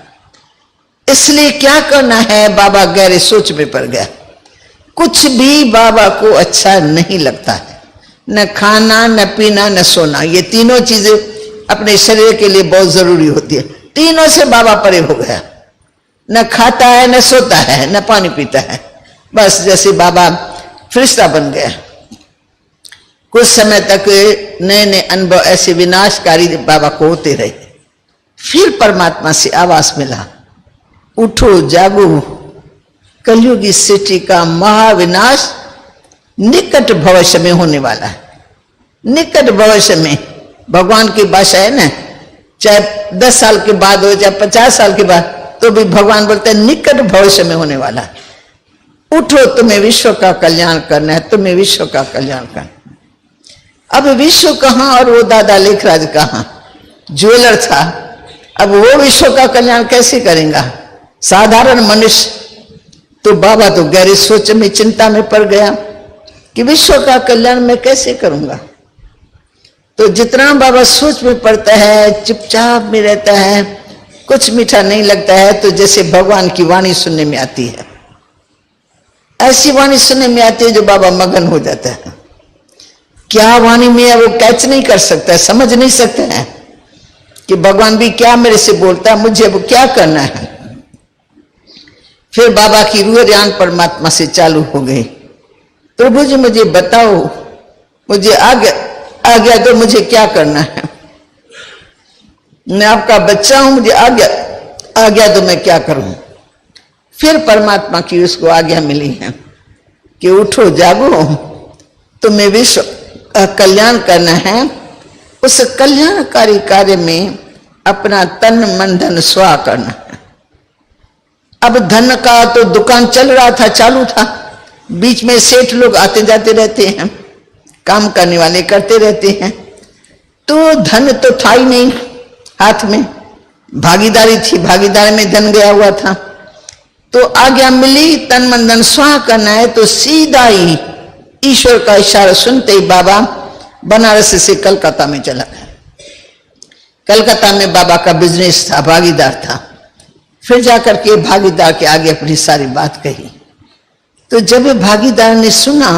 D: इसलिए क्या करना है? बाबा गहरे सोच में पड़ गया। कुछ भी बाबा को अच्छा नहीं लगता है, न खाना, न पीना, न सोना। ये तीनों चीजें अपने शरीर के लिए बहुत जरूरी होती है। तीनों से बाबा परे हो गया। न खाता है, न सोता है, न पानी पीता है। बस जैसे बाबा फरिश्ता बन गया। कुछ समय तक नए नए अनुभव ऐसे विनाशकारी बाबा को होते रहे। फिर परमात्मा से आवाज मिला, उठो जागो, कलयुगी सृष्टि का महाविनाश निकट भविष्य में होने वाला है। निकट भविष्य में, भगवान की भाषा है ना, चाहे 10 साल के बाद हो, चाहे 50 साल के बाद, तो भी भगवान बोलते हैं निकट भविष्य में होने वाला है। उठो, तुम्हें विश्व का कल्याण करना है, तुम्हें विश्व का कल्याण करना। अब विश्व कहां और वो दादा लेखराज कहां? ज्वेलर था, अब वो विश्व का कल्याण कैसे करेगा? साधारण मनुष्य। तो बाबा तो गहरी सोच में, चिंता में पड़ गया कि विश्व का कल्याण मैं कैसे करूंगा। तो जितना बाबा सोच में पड़ता है, चुपचाप में रहता है, कुछ मीठा नहीं लगता है, तो जैसे भगवान की वाणी सुनने में आती है, ऐसी वाणी सुनने में आती है जो बाबा मगन हो जाता है। क्या वाणी में है वो कैच नहीं कर सकता है, समझ नहीं सकते हैं कि भगवान भी क्या मेरे से बोलता है, मुझे वो क्या करना है। फिर बाबा की रूह ध्यान परमात्मा से चालू हो गई। प्रभु जी मुझे बताओ, मुझे आज्ञा दो, मुझे क्या करना है? मैं आपका बच्चा हूं, मुझे आज्ञा दो, मैं क्या करूं? फिर परमात्मा की उसको आज्ञा मिली है कि उठो जागो, तुम्हें विश्व का कल्याण करना है। उस कल्याणकारी कार्य में अपना तन मन धन स्वा करना है। अब धन का तो दुकान चल रहा था, चालू था, बीच में सेठ लोग आते जाते रहते हैं, काम करने वाले करते रहते हैं। तो धन तो था ही नहीं हाथ में, भागीदारी थी, भागीदारी में धन गया हुआ था। तो आज्ञा मिली तन मन धन स्वाहा करना है, तो सीधा ही ईश्वर का इशारा सुनते ही बाबा बनारस से कलकत्ता में चला गया। कलकत्ता में बाबा का बिजनेस था, भागीदार था। फिर जाकर के भागीदार के आगे अपनी सारी बात कही। तो जब भागीदार ने सुना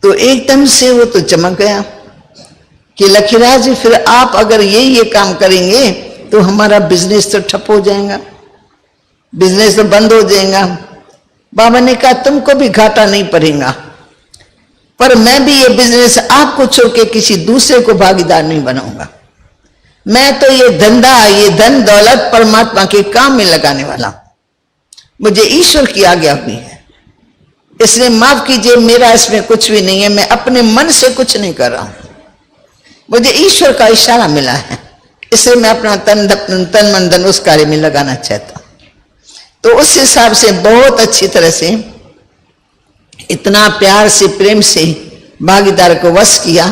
D: तो एकदम से वो तो चमक गया, कि लखीराज जी फिर आप अगर ये काम करेंगे तो हमारा बिजनेस तो ठप हो जाएगा, बिजनेस तो बंद हो जाएगा। बाबा ने कहा तुमको भी घाटा नहीं पड़ेगा, पर मैं भी ये बिजनेस आपको छोड़ के किसी दूसरे को भागीदार नहीं बनाऊंगा। मैं तो ये धंधा, ये धन दौलत परमात्मा के काम में लगाने वाला, मुझे ईश्वर की आज्ञा हुई है, इसलिए माफ कीजिए मेरा इसमें कुछ भी नहीं है, मैं अपने मन से कुछ नहीं कर रहा हूं, मुझे ईश्वर का इशारा मिला है, इसलिए मैं अपना तन मन धन उस कार्य में लगाना चाहता हूं। तो उस हिसाब से बहुत अच्छी तरह से इतना प्यार से प्रेम से भागीदार को वश किया,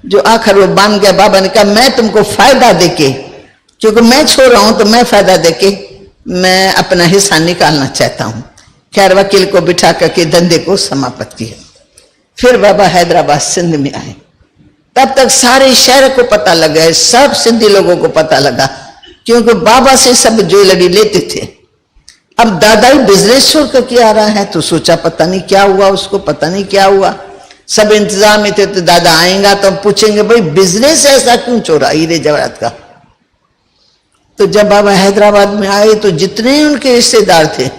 D: जो आखिर वो मान गया। बाबा ने कहा मैं तुमको फायदा देके, क्योंकि मैं छोड़ रहा हूं तो मैं फायदा देके मैं अपना हिस्सा निकालना चाहता हूं। खैर वकील को बिठा करके धंधे को समाप्त किया। फिर बाबा हैदराबाद सिंध में आए। तब तक सारे शहर को पता लगा, सब सिंधी लोगों को पता लगा, क्योंकि बाबा से सब ज्वेलरी लेते थे। अब दादा ही बिजनेस छोड़ करके आ रहा है, तो सोचा पता नहीं क्या हुआ उसको, पता नहीं क्या हुआ। सब इंतजाम में थे, तो दादा आएगा तो पूछेंगे भाई बिजनेस ऐसा क्यों छोड़ा हीरे जवाहरात का। तो जब बाबा हैदराबाद में आए तो जितने उनके रिश्तेदार थे,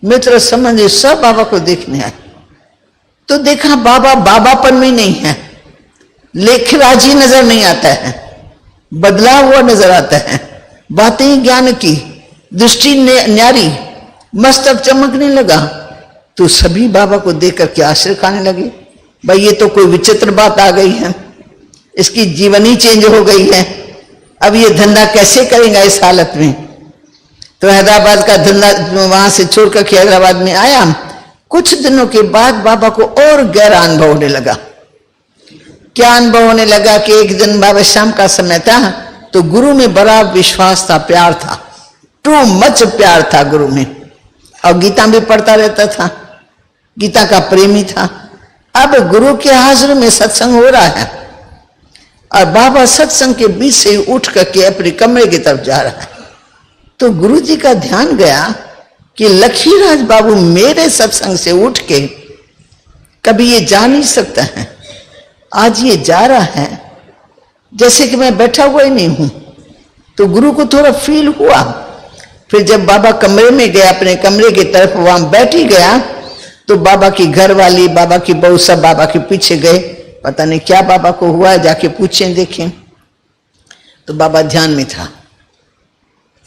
D: मित्र समझे, सब बाबा को देखने आए। तो देखा बाबा बाबापन में नहीं है, लेखराजी नजर नहीं आता है, बदला हुआ नजर आता है, बातें ज्ञान की, दृष्टि न्यारी, मस्तक चमकने लगा। तो सभी बाबा को देख करके आश्चर्य खाने लगे, भाई ये तो कोई विचित्र बात आ गई है, इसकी जीवन ही चेंज हो गई है, अब ये धंधा कैसे करेगा इस हालत में। तो हैदराबाद का धंधा वहां से छोड़कर के हैदराबाद में आया। कुछ दिनों के बाद बाबा को और गहरा अनुभव होने लगा। क्या अनुभव होने लगा कि एक दिन बाबा शाम का समय था, तो गुरु में बड़ा विश्वास था, प्यार था, टू मच प्यार था गुरु में, और गीता भी पढ़ता रहता था, गीता का प्रेमी था। अब गुरु के हाजिर में सत्संग हो रहा है और बाबा सत्संग के बीच से उठ करके अपने कमरे की तरफ जा रहा है। तो गुरु जी का ध्यान गया कि लखीराज बाबू मेरे सत्संग से उठ के कभी ये जा नहीं सकता है, आज ये जा रहा है जैसे कि मैं बैठा हुआ ही नहीं हूं। तो गुरु को थोड़ा फील हुआ। फिर जब बाबा कमरे में गया, अपने कमरे की तरफ वहां बैठ ही गया, तो बाबा की घरवाली, बाबा की बहू सब बाबा के पीछे गए। पता नहीं क्या बाबा को हुआ, जाके पूछें देखें। तो बाबा ध्यान में था।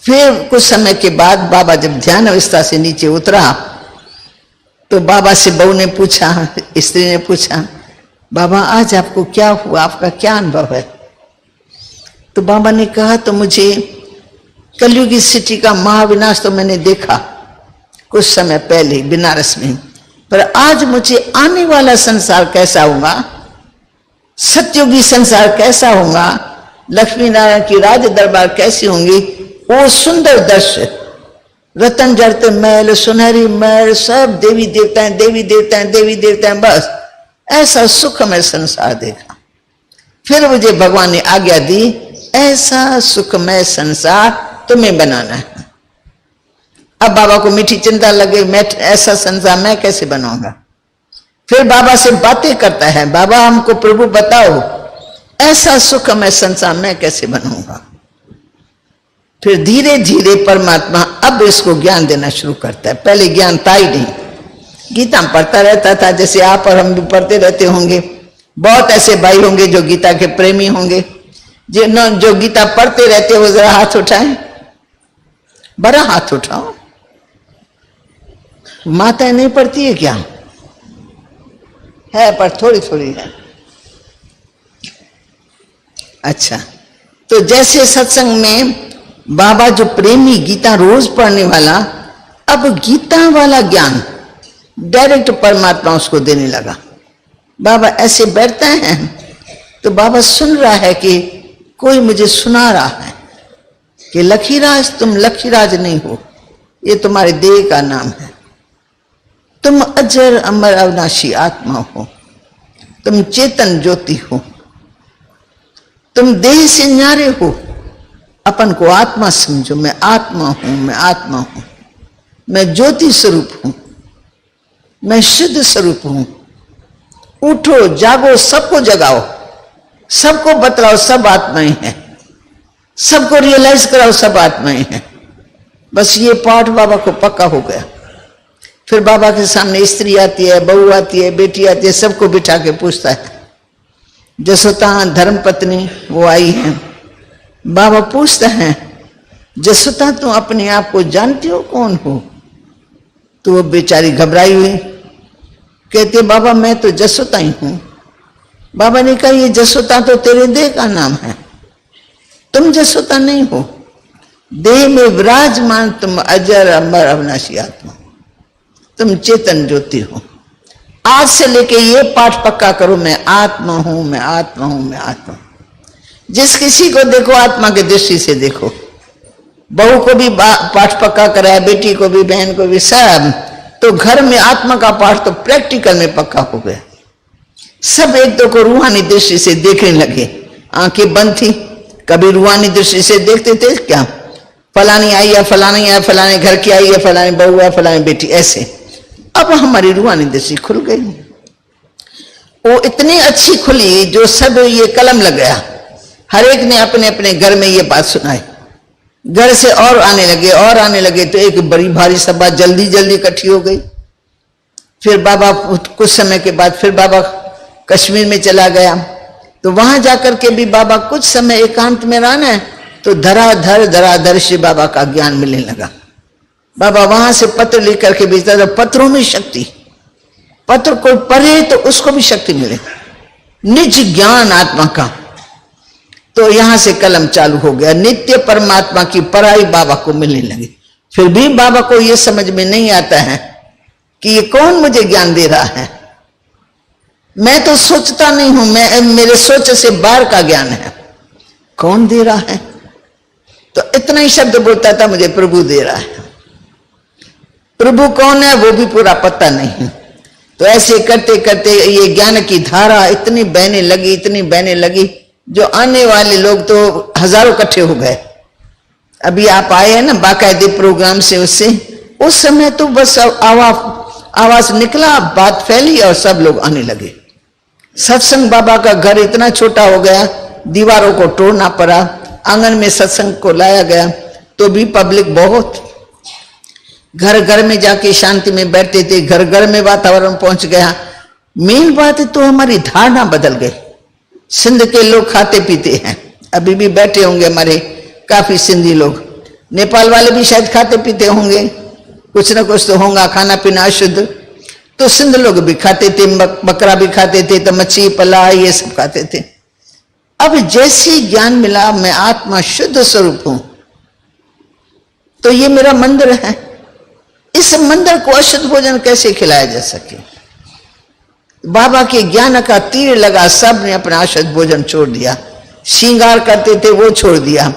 D: फिर कुछ समय के बाद बाबा जब ध्यान अवस्था से नीचे उतरा, तो बाबा से बहू ने पूछा, स्त्री ने पूछा, बाबा आज आपको क्या हुआ, आपका क्या अनुभव है। तो बाबा ने कहा, तो मुझे कलयुगी सिटी का महाविनाश तो मैंने देखा कुछ समय पहले बनारस में, पर आज मुझे आने वाला संसार कैसा होगा, सत्युगी संसार कैसा होगा, लक्ष्मी नारायण की राज दरबार कैसी होंगी, वो सुंदर दृश्य, रतन जड़ते महल, सुनहरी महल, सब देवी देवताएं, देवी देवताएं, देवी देवताएं, बस ऐसा सुखमय संसार देखा। फिर मुझे भगवान ने आज्ञा दी, ऐसा सुखमय संसार तुम्हें बनाना है। अब बाबा को मीठी चिंता लगे, मैं ऐसा संसार मैं कैसे बनाऊंगा। फिर बाबा से बातें करता है, बाबा हमको प्रभु बताओ ऐसा सुखमय संसार मैं कैसे बनाऊंगा। फिर धीरे धीरे परमात्मा अब इसको ज्ञान देना शुरू करता है। पहले ज्ञान था ही नहीं, गीता पढ़ता रहता था, जैसे आप और हम भी पढ़ते रहते होंगे। बहुत ऐसे भाई होंगे जो गीता के प्रेमी होंगे, जो गीता पढ़ते रहते हो, जरा हाथ उठाएं, बड़ा हाथ उठाओ। माताएं नहीं पढ़ती है क्या? है, पर थोड़ी थोड़ी है। अच्छा, तो जैसे सत्संग में बाबा जो प्रेमी गीता रोज पढ़ने वाला, अब गीता वाला ज्ञान डायरेक्ट परमात्मा उसको देने लगा। बाबा ऐसे बैठते हैं तो बाबा सुन रहा है कि कोई मुझे सुना रहा है कि लखीराज, तुम लखीराज नहीं हो, ये तुम्हारे देह का नाम है। तुम अजर अमर अविनाशी आत्मा हो, तुम चेतन ज्योति हो, तुम देह से न्यारे हो। अपन को आत्मा समझो, मैं आत्मा हूं, मैं आत्मा हूं, मैं ज्योति स्वरूप हूं, मैं शुद्ध स्वरूप हूं। उठो, जागो, सबको जगाओ, सबको बतलाओ सब आत्माएं हैं, सबको रियलाइज कराओ सब आत्माएं हैं। बस ये पाठ बाबा को पक्का हो गया। फिर बाबा के सामने स्त्री आती है, बहू आती है, बेटी आती है, सबको बिठा के पूछता है। जसोता धर्म पत्नी वो आई है। बाबा पूछते हैं, जसोता तुम अपने आप को जानती हो कौन हो? तो वो बेचारी घबराई हुई कहती, बाबा मैं तो जसोता ही हूं। बाबा ने कहा, ये जसोता तो तेरे देह का नाम है, तुम जसोता नहीं हो। देह में विराजमान तुम अजर अमर अविनाशी आत्मा, तुम चेतन ज्योति हो। आज से लेके ये पाठ पक्का करो, मैं आत्मा हूं, मैं आत्मा हूं, मैं आत्मा हूं। जिस किसी को देखो आत्मा की दृष्टि से देखो। बहू को भी पाठ पक्का कराया, बेटी को भी, बहन को भी, सब। तो घर में आत्मा का पाठ तो प्रैक्टिकल में पक्का हो गया। सब एक दो को रूहानी दृष्टि से देखने लगे। आंखें बंद थी, कभी रूहानी दृष्टि से देखते थे क्या, फलानी आई है, फलानी है, फलाने घर की आई है, फलानी बहू है, फलानी बेटी, ऐसे। अब हमारी रूहानी दृष्टि खुल गई। वो इतनी अच्छी खुली जो सब ये कलम लग गया। हर एक ने अपने अपने घर में ये बात सुनाई। घर से और आने लगे और आने लगे, तो एक बड़ी भारी सभा जल्दी जल्दी इकट्ठी हो गई। फिर बाबा कुछ समय के बाद फिर बाबा कश्मीर में चला गया। तो वहां जाकर के भी बाबा कुछ समय एकांत में रहना है, तो धराधर से बाबा का ज्ञान मिलने लगा। बाबा वहां से पत्र लेकर के भेजता था। पत्रों में शक्ति, पत्र कोई पढ़े तो उसको भी शक्ति मिले, निज ज्ञान आत्मा का। तो यहां से कलम चालू हो गया। नित्य परमात्मा की पराई बाबा को मिलने लगी। फिर भी बाबा को यह समझ में नहीं आता है कि ये कौन मुझे ज्ञान दे रहा है। मैं तो सोचता नहीं हूं, मैं मेरे सोच से बाहर का ज्ञान है, कौन दे रहा है? तो इतना ही शब्द बोलता था, मुझे प्रभु दे रहा है। प्रभु कौन है वो भी पूरा पता नहीं। तो ऐसे करते करते ये ज्ञान की धारा इतनी बहने लगी, इतनी बहने लगी, जो आने वाले लोग तो हजारों इकट्ठे हो गए। अभी आप आए हैं ना बाकायदे प्रोग्राम से, उससे उस समय तो बस आवाज निकला, बात फैली और सब लोग आने लगे। सत्संग बाबा का घर इतना छोटा हो गया, दीवारों को तोड़ना पड़ा, आंगन में सत्संग को लाया गया, तो भी पब्लिक बहुत। घर घर में जाके शांति में बैठते थे, घर घर में वातावरण पहुंच गया। मेन बात है तो हमारी धारणा बदल गई। सिंध के लोग खाते पीते हैं, अभी भी बैठे होंगे हमारे काफी सिंधी लोग। नेपाल वाले भी शायद खाते पीते होंगे, कुछ ना कुछ तो होगा, खाना पीना अशुद्ध। तो सिंध लोग भी खाते थे, बकरा भी खाते थे, तो मच्छी पला ये सब खाते थे। अब जैसे ज्ञान मिला मैं आत्मा शुद्ध स्वरूप हूं, तो ये मेरा मंदिर है, इस मंदिर को अशुद्ध भोजन कैसे खिलाया जा सके? बाबा के ज्ञान का तीर लगा, सब ने अपना अशुद्ध भोजन छोड़ दिया। श्रृंगार करते थे वो छोड़ दिया,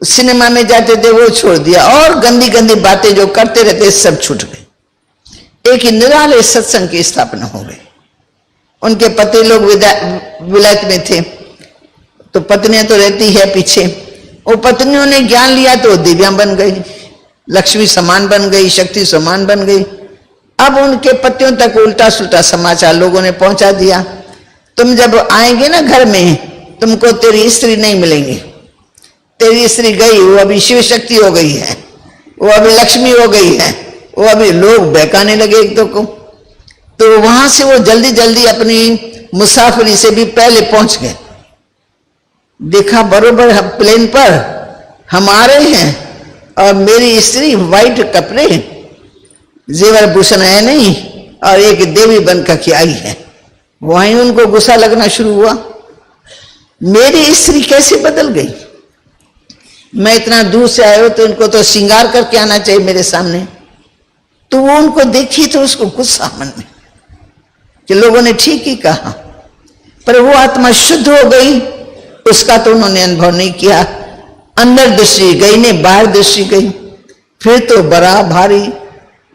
D: सिनेमा में जाते थे वो छोड़ दिया, और गंदी गंदी बातें जो करते रहते सब छूट गए। एक ही निराले सत्संग की स्थापना हो गई। उनके पति लोग विलायत में थे, तो पत्नियां तो रहती है पीछे। वो पत्नियों ने ज्ञान लिया तो दिव्या बन गई, लक्ष्मी समान बन गई, शक्ति समान बन गई। अब उनके पतियों तक उल्टा सुल्टा समाचार लोगों ने पहुंचा दिया। तुम जब आएंगे ना घर में, तुमको तेरी स्त्री नहीं मिलेंगी, तेरी स्त्री गई, वो अभी शिव शक्ति हो गई है, वो अभी लक्ष्मी हो गई है। वो अभी लोग बहकाने लगे एक दो को। तो वहां से वो जल्दी जल्दी अपनी मुसाफिरी से भी पहले पहुंच गए। देखा बरोबर प्लेन पर हम आ रहे हैं, और मेरी स्त्री व्हाइट कपड़े, जेवर भूषण है नहीं, और एक देवी बनकर के आई है। वहीं उनको गुस्सा लगना शुरू हुआ, मेरी स्त्री कैसे बदल गई? मैं इतना दूर से आया हूं तो इनको तो श्रृंगार करके आना चाहिए मेरे सामने। तो वो उनको देखी तो उसको गुस्सा मन में कि लोगों ने ठीक ही कहा, पर वो आत्मा शुद्ध हो गई, उसका तो उन्होंने अनुभव नहीं किया। अंदर दृष्टि गई ने बाहर दृष्टि गई। फिर तो बड़ा भारी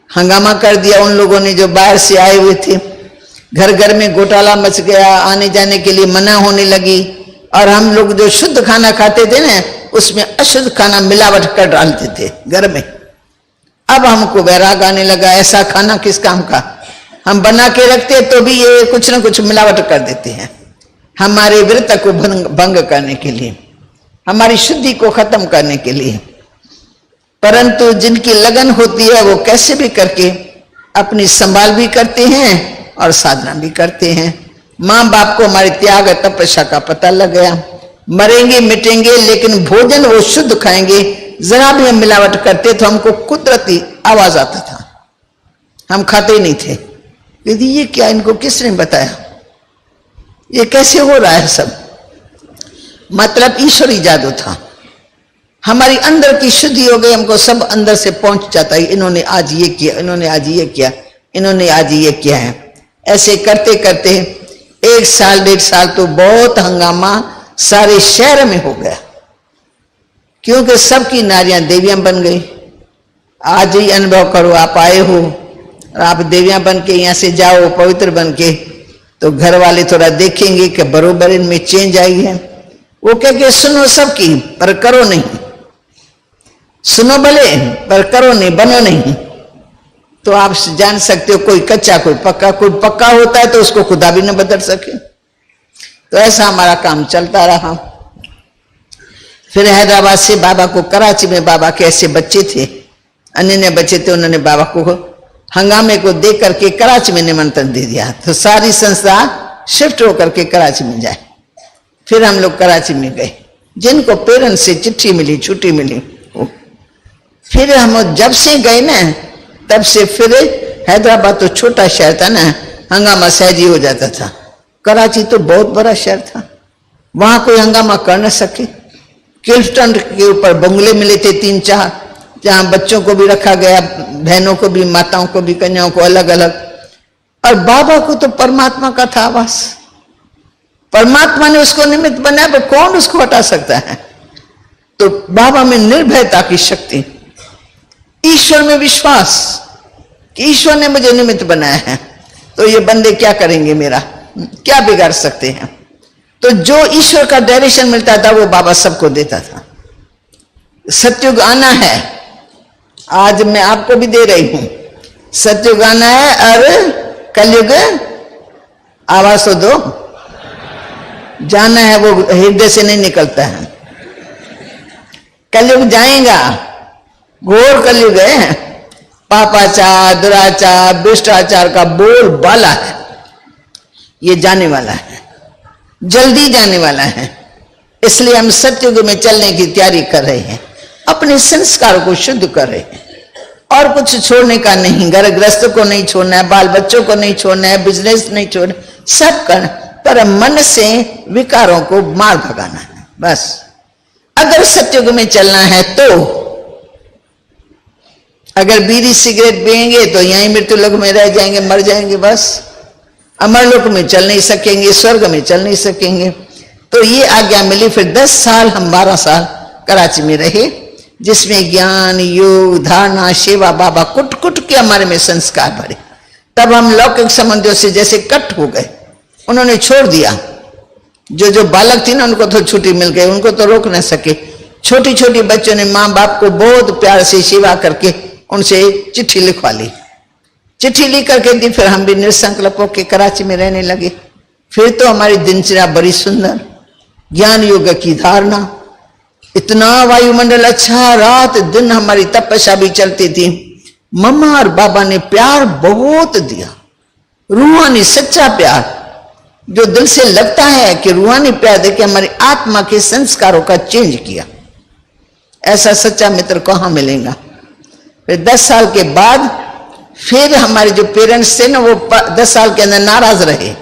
D: हंगामा कर दिया उन लोगों ने जो बाहर से आए हुए थे। घर घर में घोटाला मच गया, आने जाने के लिए मना होने लगी। और हम लोग जो शुद्ध खाना खाते थे ना, उसमें अशुद्ध खाना मिलावट कर डालते थे घर में। अब हमको वैराग आने लगा, ऐसा खाना किस काम का, हम बना के रखते तो भी ये कुछ ना कुछ मिलावट कर देते हैं। हमारे व्रत को भंग करने के लिए, हमारी शुद्धि को खत्म करने के लिए। परंतु जिनकी लगन होती है वो कैसे भी करके अपनी संभाल भी करते हैं और साधना भी करते हैं। माँ बाप को हमारे त्याग तपस्या का पता लग गया। मरेंगे मिटेंगे लेकिन भोजन वो शुद्ध खाएंगे। जरा भी हम मिलावट करते तो हमको कुदरती आवाज आता था, हम खाते ही नहीं थे। यदि ये क्या, इनको किसने बताया, ये कैसे हो रहा है सब? मतलब ईश्वरी जादू था। हमारी अंदर की शुद्धि हो गई, हमको सब अंदर से पहुंच जाता है। इन्होंने आज ये किया, इन्होंने आज ये किया, इन्होंने आज ये किया है। ऐसे करते करते 1 साल 1.5 साल तो बहुत हंगामा सारे शहर में हो गया, क्योंकि सबकी नारियां देवियां बन गई। आज ही अनुभव करो, आप आए हो और आप देवियां बन के यहां से जाओ पवित्र बन के, तो घर वाले थोड़ा देखेंगे कि बरोबर इनमें चेंज आई है। वो कह के सुनो सबकी पर करो नहीं, सुनो भले पर करो नहीं, बनो नहीं। तो आप जान सकते हो कोई कच्चा कोई पक्का। कोई पक्का होता है तो उसको खुदा भी न बदल सके। तो ऐसा हमारा काम चलता रहा। फिर हैदराबाद से बाबा को, कराची में बाबा के ऐसे बच्चे थे, अन्य बच्चे थे, उन्होंने बाबा को हंगामे को देख करके कराची में निमंत्रण दे दिया। तो सारी संस्था शिफ्ट होकर के कराची में जाए। फिर हम लोग कराची में गए, जिनको पेरेंट्स से चिट्ठी मिली, छुट्टी मिली। फिर हम जब से गए ना, तब से फिर हैदराबाद तो छोटा शहर था ना, हंगामा सहजी हो जाता था। कराची तो बहुत बड़ा शहर था, वहां कोई हंगामा कर न सके। किल्टन के ऊपर बंगले मिले थे 3-4, जहां बच्चों को भी रखा गया, बहनों को भी, माताओं को भी, कन्याओं को अलग अलग। और बाबा को तो परमात्मा का था आवास, परमात्मा ने उसको निमित्त बनाया, पर कौन उसको हटा सकता है? तो बाबा में निर्भयता की शक्ति, ईश्वर में विश्वास कि ईश्वर ने मुझे निमित्त बनाया है, तो ये बंदे क्या करेंगे, मेरा क्या बिगाड़ सकते हैं? तो जो ईश्वर का डायरेक्शन मिलता था वो बाबा सबको देता था। सत्युग आना है, आज मैं आपको भी दे रही हूं। सत्युग आना है और कलयुग आवाज तो दो, जाना है, वो हृदय से नहीं निकलता है। कलयुग जाएगा, घोर कलयुग है, पापाचार, दुराचार, भ्रष्टाचार का बोल बाला है। ये जाने वाला है, जल्दी जाने वाला है। इसलिए हम सत्युग में चलने की तैयारी कर रहे हैं, अपने संस्कार को शुद्ध कर रहे हैं। और कुछ छोड़ने का नहीं, घर गृहस्थ को नहीं छोड़ना है, बाल बच्चों को नहीं छोड़ना है, बिजनेस नहीं छोड़ना, सब करना, पर मन से विकारों को मार भगाना है बस। अगर सत्युग में चलना है तो अगर बीड़ी सिगरेट पिएंगे तो यहीं मृत्यु लोक में रह जाएंगे, मर जाएंगे बस। अमर लोक में चल नहीं सकेंगे, स्वर्ग में चल नहीं सकेंगे। तो ये आज्ञा मिली। फिर 10 साल, हम 12 साल कराची में रहे, जिसमें ज्ञान, योग, धारणा, सेवा, बाबा कुट कुट के हमारे में संस्कार भरे। तब हम लौकिक संबंधियों से जैसे कट हो गए, उन्होंने छोड़ दिया। जो बालक थे ना, उनको तो छुट्टी मिल गई, उनको तो रोक न सके। छोटी छोटी बच्चों ने माँ बाप को बहुत प्यार से सेवा करके उनसे चिट्ठी लिखवा ली। चिट्ठी लिख करके दी। फिर हम भी निसंकल्प होकर कराची में रहने लगे। फिर तो हमारी दिनचर्या बड़ी सुंदर, ज्ञान योग की धारणा, इतना वायुमंडल अच्छा, रात दिन हमारी तपस्या भी चलती थी। मम्मा और बाबा ने प्यार बहुत दिया, रूहानी सच्चा प्यार, जो दिल से लगता है कि रूहानी प्यार देके हमारी आत्मा के संस्कारों का चेंज किया। ऐसा सच्चा मित्र कहाँ मिलेगा? फिर 10 साल के बाद फिर हमारे जो पेरेंट्स थे ना, वो 10 साल के अंदर नाराज रहे।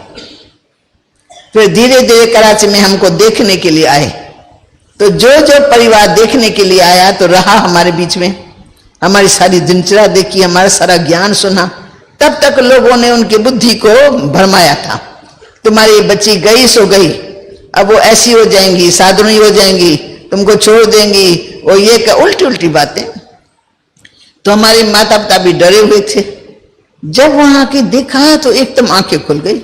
D: फिर धीरे धीरे कराची में हमको देखने के लिए आए। तो जो परिवार देखने के लिए आया तो रहा हमारे बीच में, हमारी सारी दिनचर्या देखी, हमारा सारा ज्ञान सुना। तब तक लोगों ने उनकी बुद्धि को भरमाया था, तुम्हारी बच्ची गई सो गई, अब वो ऐसी हो जाएंगी, साधुनी हो जाएंगी, तुमको छोड़ देंगी, वो ये उल्टी उल्टी बातें। तो हमारे माता पिता भी डरे हुए थे। जब वहां के देखा तो एकदम आंखें खुल गई।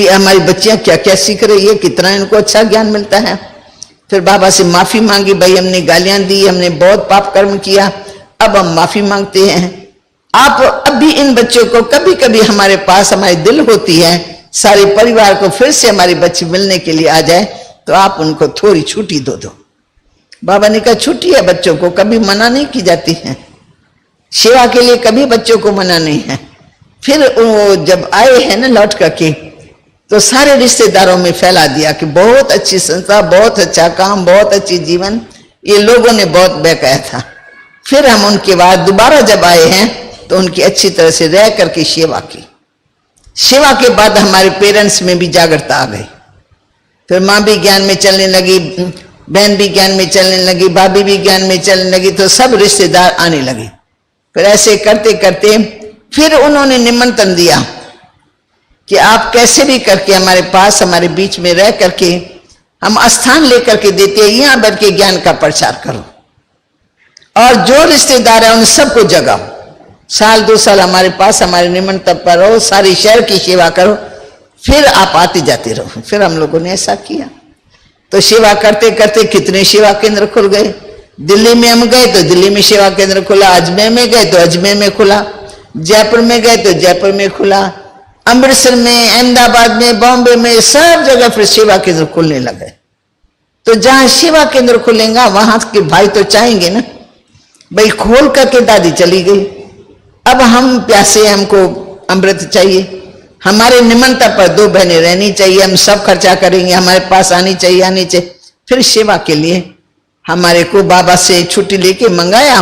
D: हमारी बच्चियां क्या क्या सीख रही है, कितना इनको अच्छा ज्ञान मिलता है। फिर बाबा से माफी मांगी, भाई हमने गालियां दी, हमने बहुत पाप कर्म किया, अब हम माफी मांगते हैं। आप अब भी इन बच्चों को कभी कभी हमारे पास, हमारे दिल होती है, सारे परिवार को फिर से हमारी बच्ची मिलने के लिए आ जाए तो आप उनको थोड़ी छुट्टी दो। बाबा ने कहा छुट्टी है बच्चों को कभी मना नहीं की जाती है, सेवा के लिए कभी बच्चों को मना नहीं है। फिर वो जब आए हैं ना लौट करके, तो सारे रिश्तेदारों में फैला दिया कि बहुत अच्छी संस्था, बहुत अच्छा काम, बहुत अच्छी जीवन, ये लोगों ने बहुत बहकाया था। फिर हम उनके बाद दोबारा जब आए हैं तो उनकी अच्छी तरह से रह करके सेवा की। सेवा के बाद हमारे पेरेंट्स में भी जागरूकता आ गई। फिर माँ भी ज्ञान में चलने लगी, बहन भी ज्ञान में चलने लगी, भाभी भी ज्ञान में चलने लगी, तो सब रिश्तेदार आने लगे। फिर ऐसे करते करते फिर उन्होंने निमंत्रण दिया कि आप कैसे भी करके हमारे पास, हमारे बीच में रह करके हम स्थान लेकर के देते हैं, यहाँ बैठ के ज्ञान का प्रचार करो और जो रिश्तेदार है उन सबको जगाओ। साल 2 साल हमारे पास, हमारे निमंत्रण पर रहो, सारी शहर की सेवा करो, फिर आप आते जाते रहो। फिर हम लोगों ने ऐसा किया। तो सेवा करते करते कितने सेवा केंद्र खुल गए। दिल्ली में हम गए तो दिल्ली में सेवा केंद्र खुला, अजमेर में गए तो अजमेर में खुला, जयपुर में गए तो जयपुर में खुला, अमृतसर में, अहमदाबाद में, बॉम्बे में, सब जगह फिर सेवा केंद्र खुलने लगे। तो जहां सेवा केंद्र खुलेगा वहां के भाई तो चाहेंगे ना, भाई खोल करके दादी चली गई, अब हम प्यासे, हमको अमृत चाहिए, हमारे निमंत्रण पर 2 बहनें रहनी चाहिए, हम सब खर्चा करेंगे, हमारे पास आनी चाहिए। फिर सेवा के लिए हमारे को बाबा से छुट्टी लेके मंगाया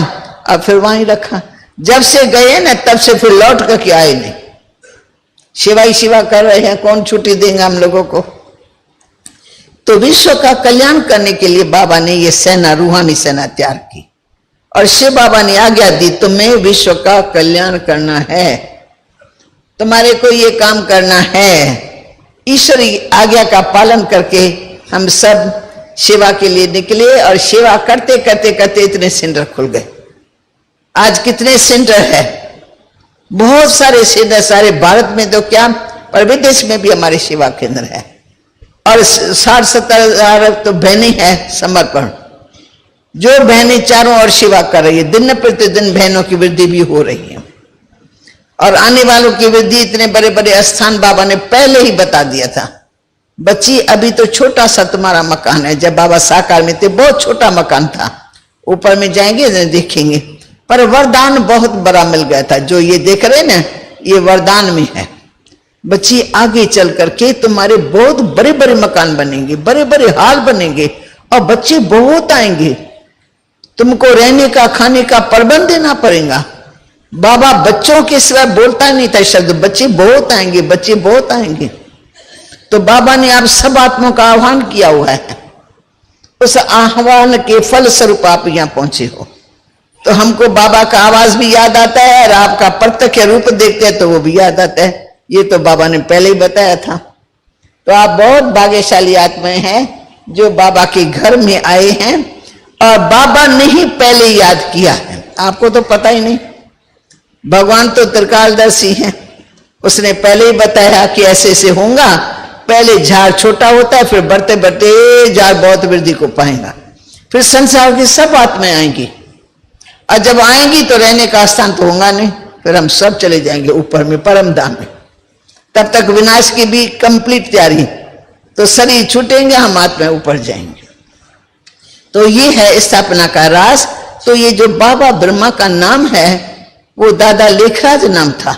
D: और फिर वहीं रखा। जब से गए ना तब से फिर लौट करके आए नहीं। सेवा ही सेवा कर रहे हैं, कौन छुट्टी देंगे हम लोगों को। तो विश्व का कल्याण करने के लिए बाबा ने ये सेना, रूहानी सेना तैयार की और शिव बाबा ने आज्ञा दी, तुम्हें विश्व का कल्याण करना है, तुम्हारे को ये काम करना है। ईश्वरी आज्ञा का पालन करके हम सब सेवा के लिए निकले और सेवा करते करते करते इतने सेंटर खुल गए। आज कितने सेंटर है, बहुत सारे सेंटर, सारे भारत में तो क्या, पर विदेश में भी हमारे सेवा केंद्र है और 60-70 हजार तो बहनें हैं समर्पण, जो बहनें चारों ओर सेवा कर रही है। दिन प्रतिदिन बहनों की वृद्धि भी हो रही है और आने वालों की वृद्धि। इतने बड़े बड़े स्थान बाबा ने पहले ही बता दिया था। बच्ची अभी तो छोटा सा तुम्हारा मकान है, जब बाबा साकार में थे बहुत छोटा मकान था, ऊपर में जाएंगे देखेंगे, पर वरदान बहुत बड़ा मिल गया था। जो ये देख रहे ना, ये वरदान में है। बच्ची आगे चल करके तुम्हारे बहुत बड़े बड़े मकान बनेंगे, बड़े बड़े हाल बनेंगे और बच्चे बहुत आएंगे, तुमको रहने का, खाने का प्रबंध देना पड़ेगा। बाबा बच्चों के सिवा बोलता नहीं था शब्द, बच्चे बहुत आएंगे, बच्चे बहुत आएंगे। तो बाबा ने आप सब आत्माओं का आह्वान किया हुआ है, उस आह्वान के फल स्वरूप आप यहाँ पहुंचे हो। तो हमको बाबा का आवाज भी याद आता है और आपका प्रत्यक्ष रूप देखते हैं तो वो भी याद आता है। ये तो बाबा ने पहले ही बताया था। तो आप बहुत भाग्यशाली आत्माएं हैं जो बाबा के घर में आए हैं और बाबा ने ही पहले याद किया है। आपको तो पता ही नहीं, भगवान तो त्रिकालदर्शी है, उसने पहले ही बताया कि ऐसे ऐसे होगा। पहले झाड़ छोटा होता है, फिर बढ़ते बढ़ते झाड़ बहुत वृद्धि को पाएगा। फिर संसार की सब आत्माएं आएंगी और जब आएंगी तो रहने का स्थान तो होगा नहीं, फिर हम सब चले जाएंगे ऊपर में परम धाम में। तब तक विनाश की भी कंप्लीट तैयारी, तो शरीर छूटेंगे, हम आत्मा ऊपर जाएंगे। तो ये है स्थापना का राज। तो ये जो बाबा ब्रह्मा का नाम है वो दादा लेखराज नाम था,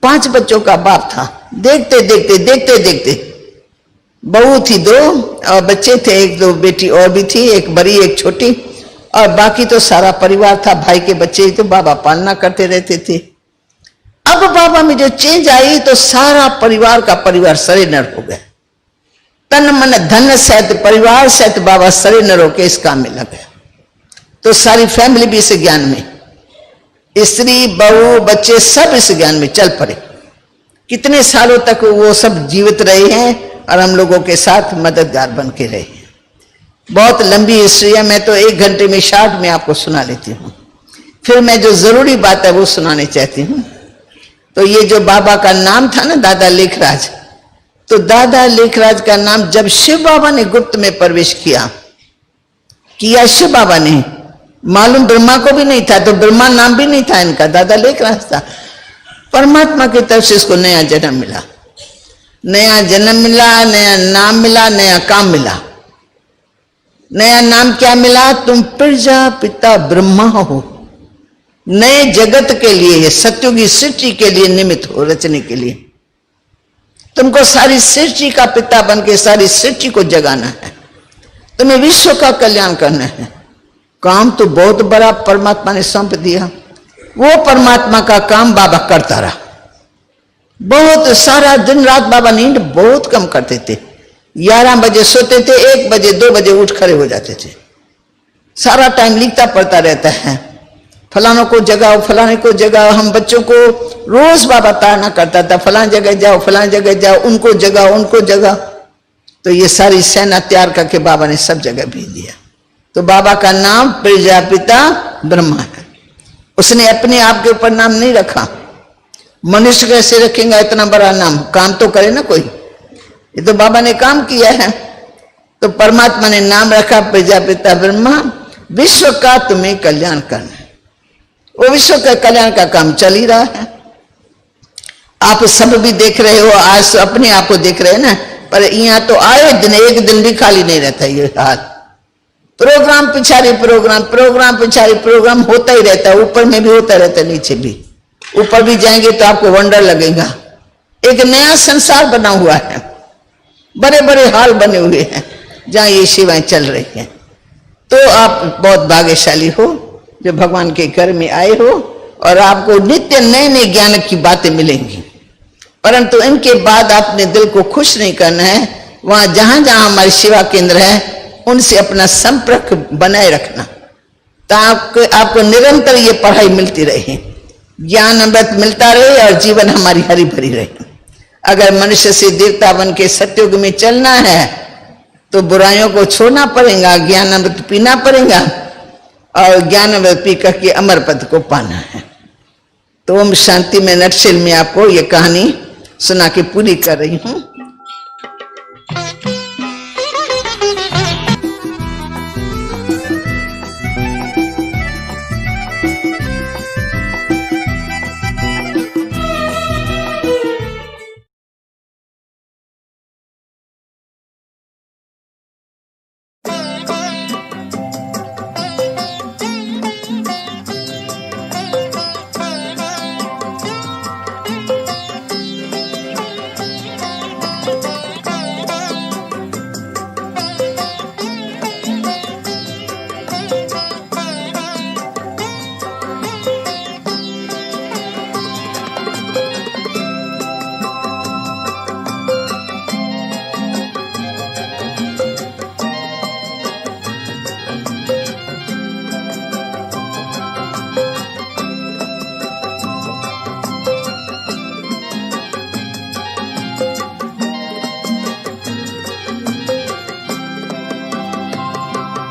D: 5 बच्चों का बाप था। देखते देखते देखते देखते बहू थी 2 और बच्चे थे, 1-2 बेटी और भी थी, एक बड़ी एक छोटी, और बाकी तो सारा परिवार था। भाई के बच्चे ही तो बाबा पालना करते रहते थे। अब बाबा में जो चेंज आई तो सारा परिवार का परिवार सरेंडर हो गया, तन मन धन सहित परिवार सहित बाबा सरेंडर होके इस काम में लगे। तो सारी फैमिली भी इस ज्ञान में, स्त्री बहू बच्चे सब इस ज्ञान में चल पड़े। कितने सालों तक वो सब जीवित रहे हैं और हम लोगों के साथ मददगार बन के रहे हैं। बहुत लंबी हिस्ट्री है, मैं तो 1 घंटे में शॉर्ट में आपको सुना लेती हूँ, फिर मैं जो जरूरी बात है वो सुनाने चाहती हूँ। तो ये जो बाबा का नाम था ना दादा लेखराज, तो दादा लेखराज का नाम जब शिव बाबा ने गुप्त में प्रवेश किया शिव बाबा ने, मालूम ब्रह्मा को भी नहीं था, तो ब्रह्मा नाम भी नहीं था इनका, दादा लेखराज था। परमात्मा की तरफ से इसको नया जन्म मिला नया जन्म मिला, नया नाम मिला, नया काम मिला। नया नाम क्या मिला? तुम प्रजापिता ब्रह्मा हो। नए जगत के लिए, सत्युगी सृष्टि के लिए निमित्त हो, रचने के लिए। तुमको सारी सृष्टि का पिता बन के सारी सृष्टि को जगाना है। तुम्हें विश्व का कल्याण करना है। काम तो बहुत बड़ा परमात्मा ने सौंप दिया। वो परमात्मा का काम बाबा करता रहा। बहुत सारा दिन रात बाबा नींद बहुत कम करते थे। 11 बजे सोते थे, 1 बजे 2 बजे उठ खड़े हो जाते थे। सारा टाइम लिखता पड़ता रहता है, फलानों को जगाओ, फलाने को जगाओ। हम बच्चों को रोज बाबा ताड़ना करता था, फलान जगह जाओ, फलान जगह जाओ, उनको जगाओ, उनको जगाओ। तो ये सारी सेना तैयार करके बाबा ने सब जगह भेज दिया। तो बाबा का नाम प्रजापिता ब्रह्मा है। उसने अपने आप के ऊपर नाम नहीं रखा। मनुष्य कैसे रखेगा इतना बड़ा नाम? काम तो करे ना कोई। ये तो बाबा ने काम किया है। तो परमात्मा ने नाम रखा प्रजापिता ब्रह्मा। विश्व का तुम्हें कल्याण करना है। वो विश्व का कल्याण का काम चल ही रहा है। आप सब भी देख रहे हो, आज अपने आप को देख रहे हैं ना, पर यहाँ तो आए दिन एक दिन भी खाली नहीं रहता। ये हाथ प्रोग्राम पिछाड़ी प्रोग्राम, प्रोग्राम पिछाड़ी प्रोग्राम होता ही रहता है। ऊपर में भी होता रहता है, नीचे भी। ऊपर भी जाएंगे तो आपको वंडर लगेगा। एक नया संसार बना हुआ है, बड़े बड़े हॉल बने हुए हैं जहां ये सेवाएं चल रही हैं। तो आप बहुत भाग्यशाली हो जो भगवान के घर में आए हो, और आपको नित्य नए नए ज्ञान की बातें मिलेंगी। परंतु इनके बाद अपने दिल को खुश नहीं करना है। वहां जहां जहां हमारे सेवा केंद्र है उनसे अपना संपर्क बनाए रखना, ताकि आपको निरंतर ये पढ़ाई मिलती रहे, ज्ञान अमृत मिलता रहे और जीवन हमारी हरी भरी रहे। अगर मनुष्य से देवता बन के सत्युग में चलना है तो बुराइयों को छोड़ना पड़ेगा, ज्ञान अमृत पीना पड़ेगा, और ज्ञान अमृत पी करके अमर पद को पाना है। तो ओम शांति में नटशेल में आपको ये कहानी सुना के पूरी कर रही हूं।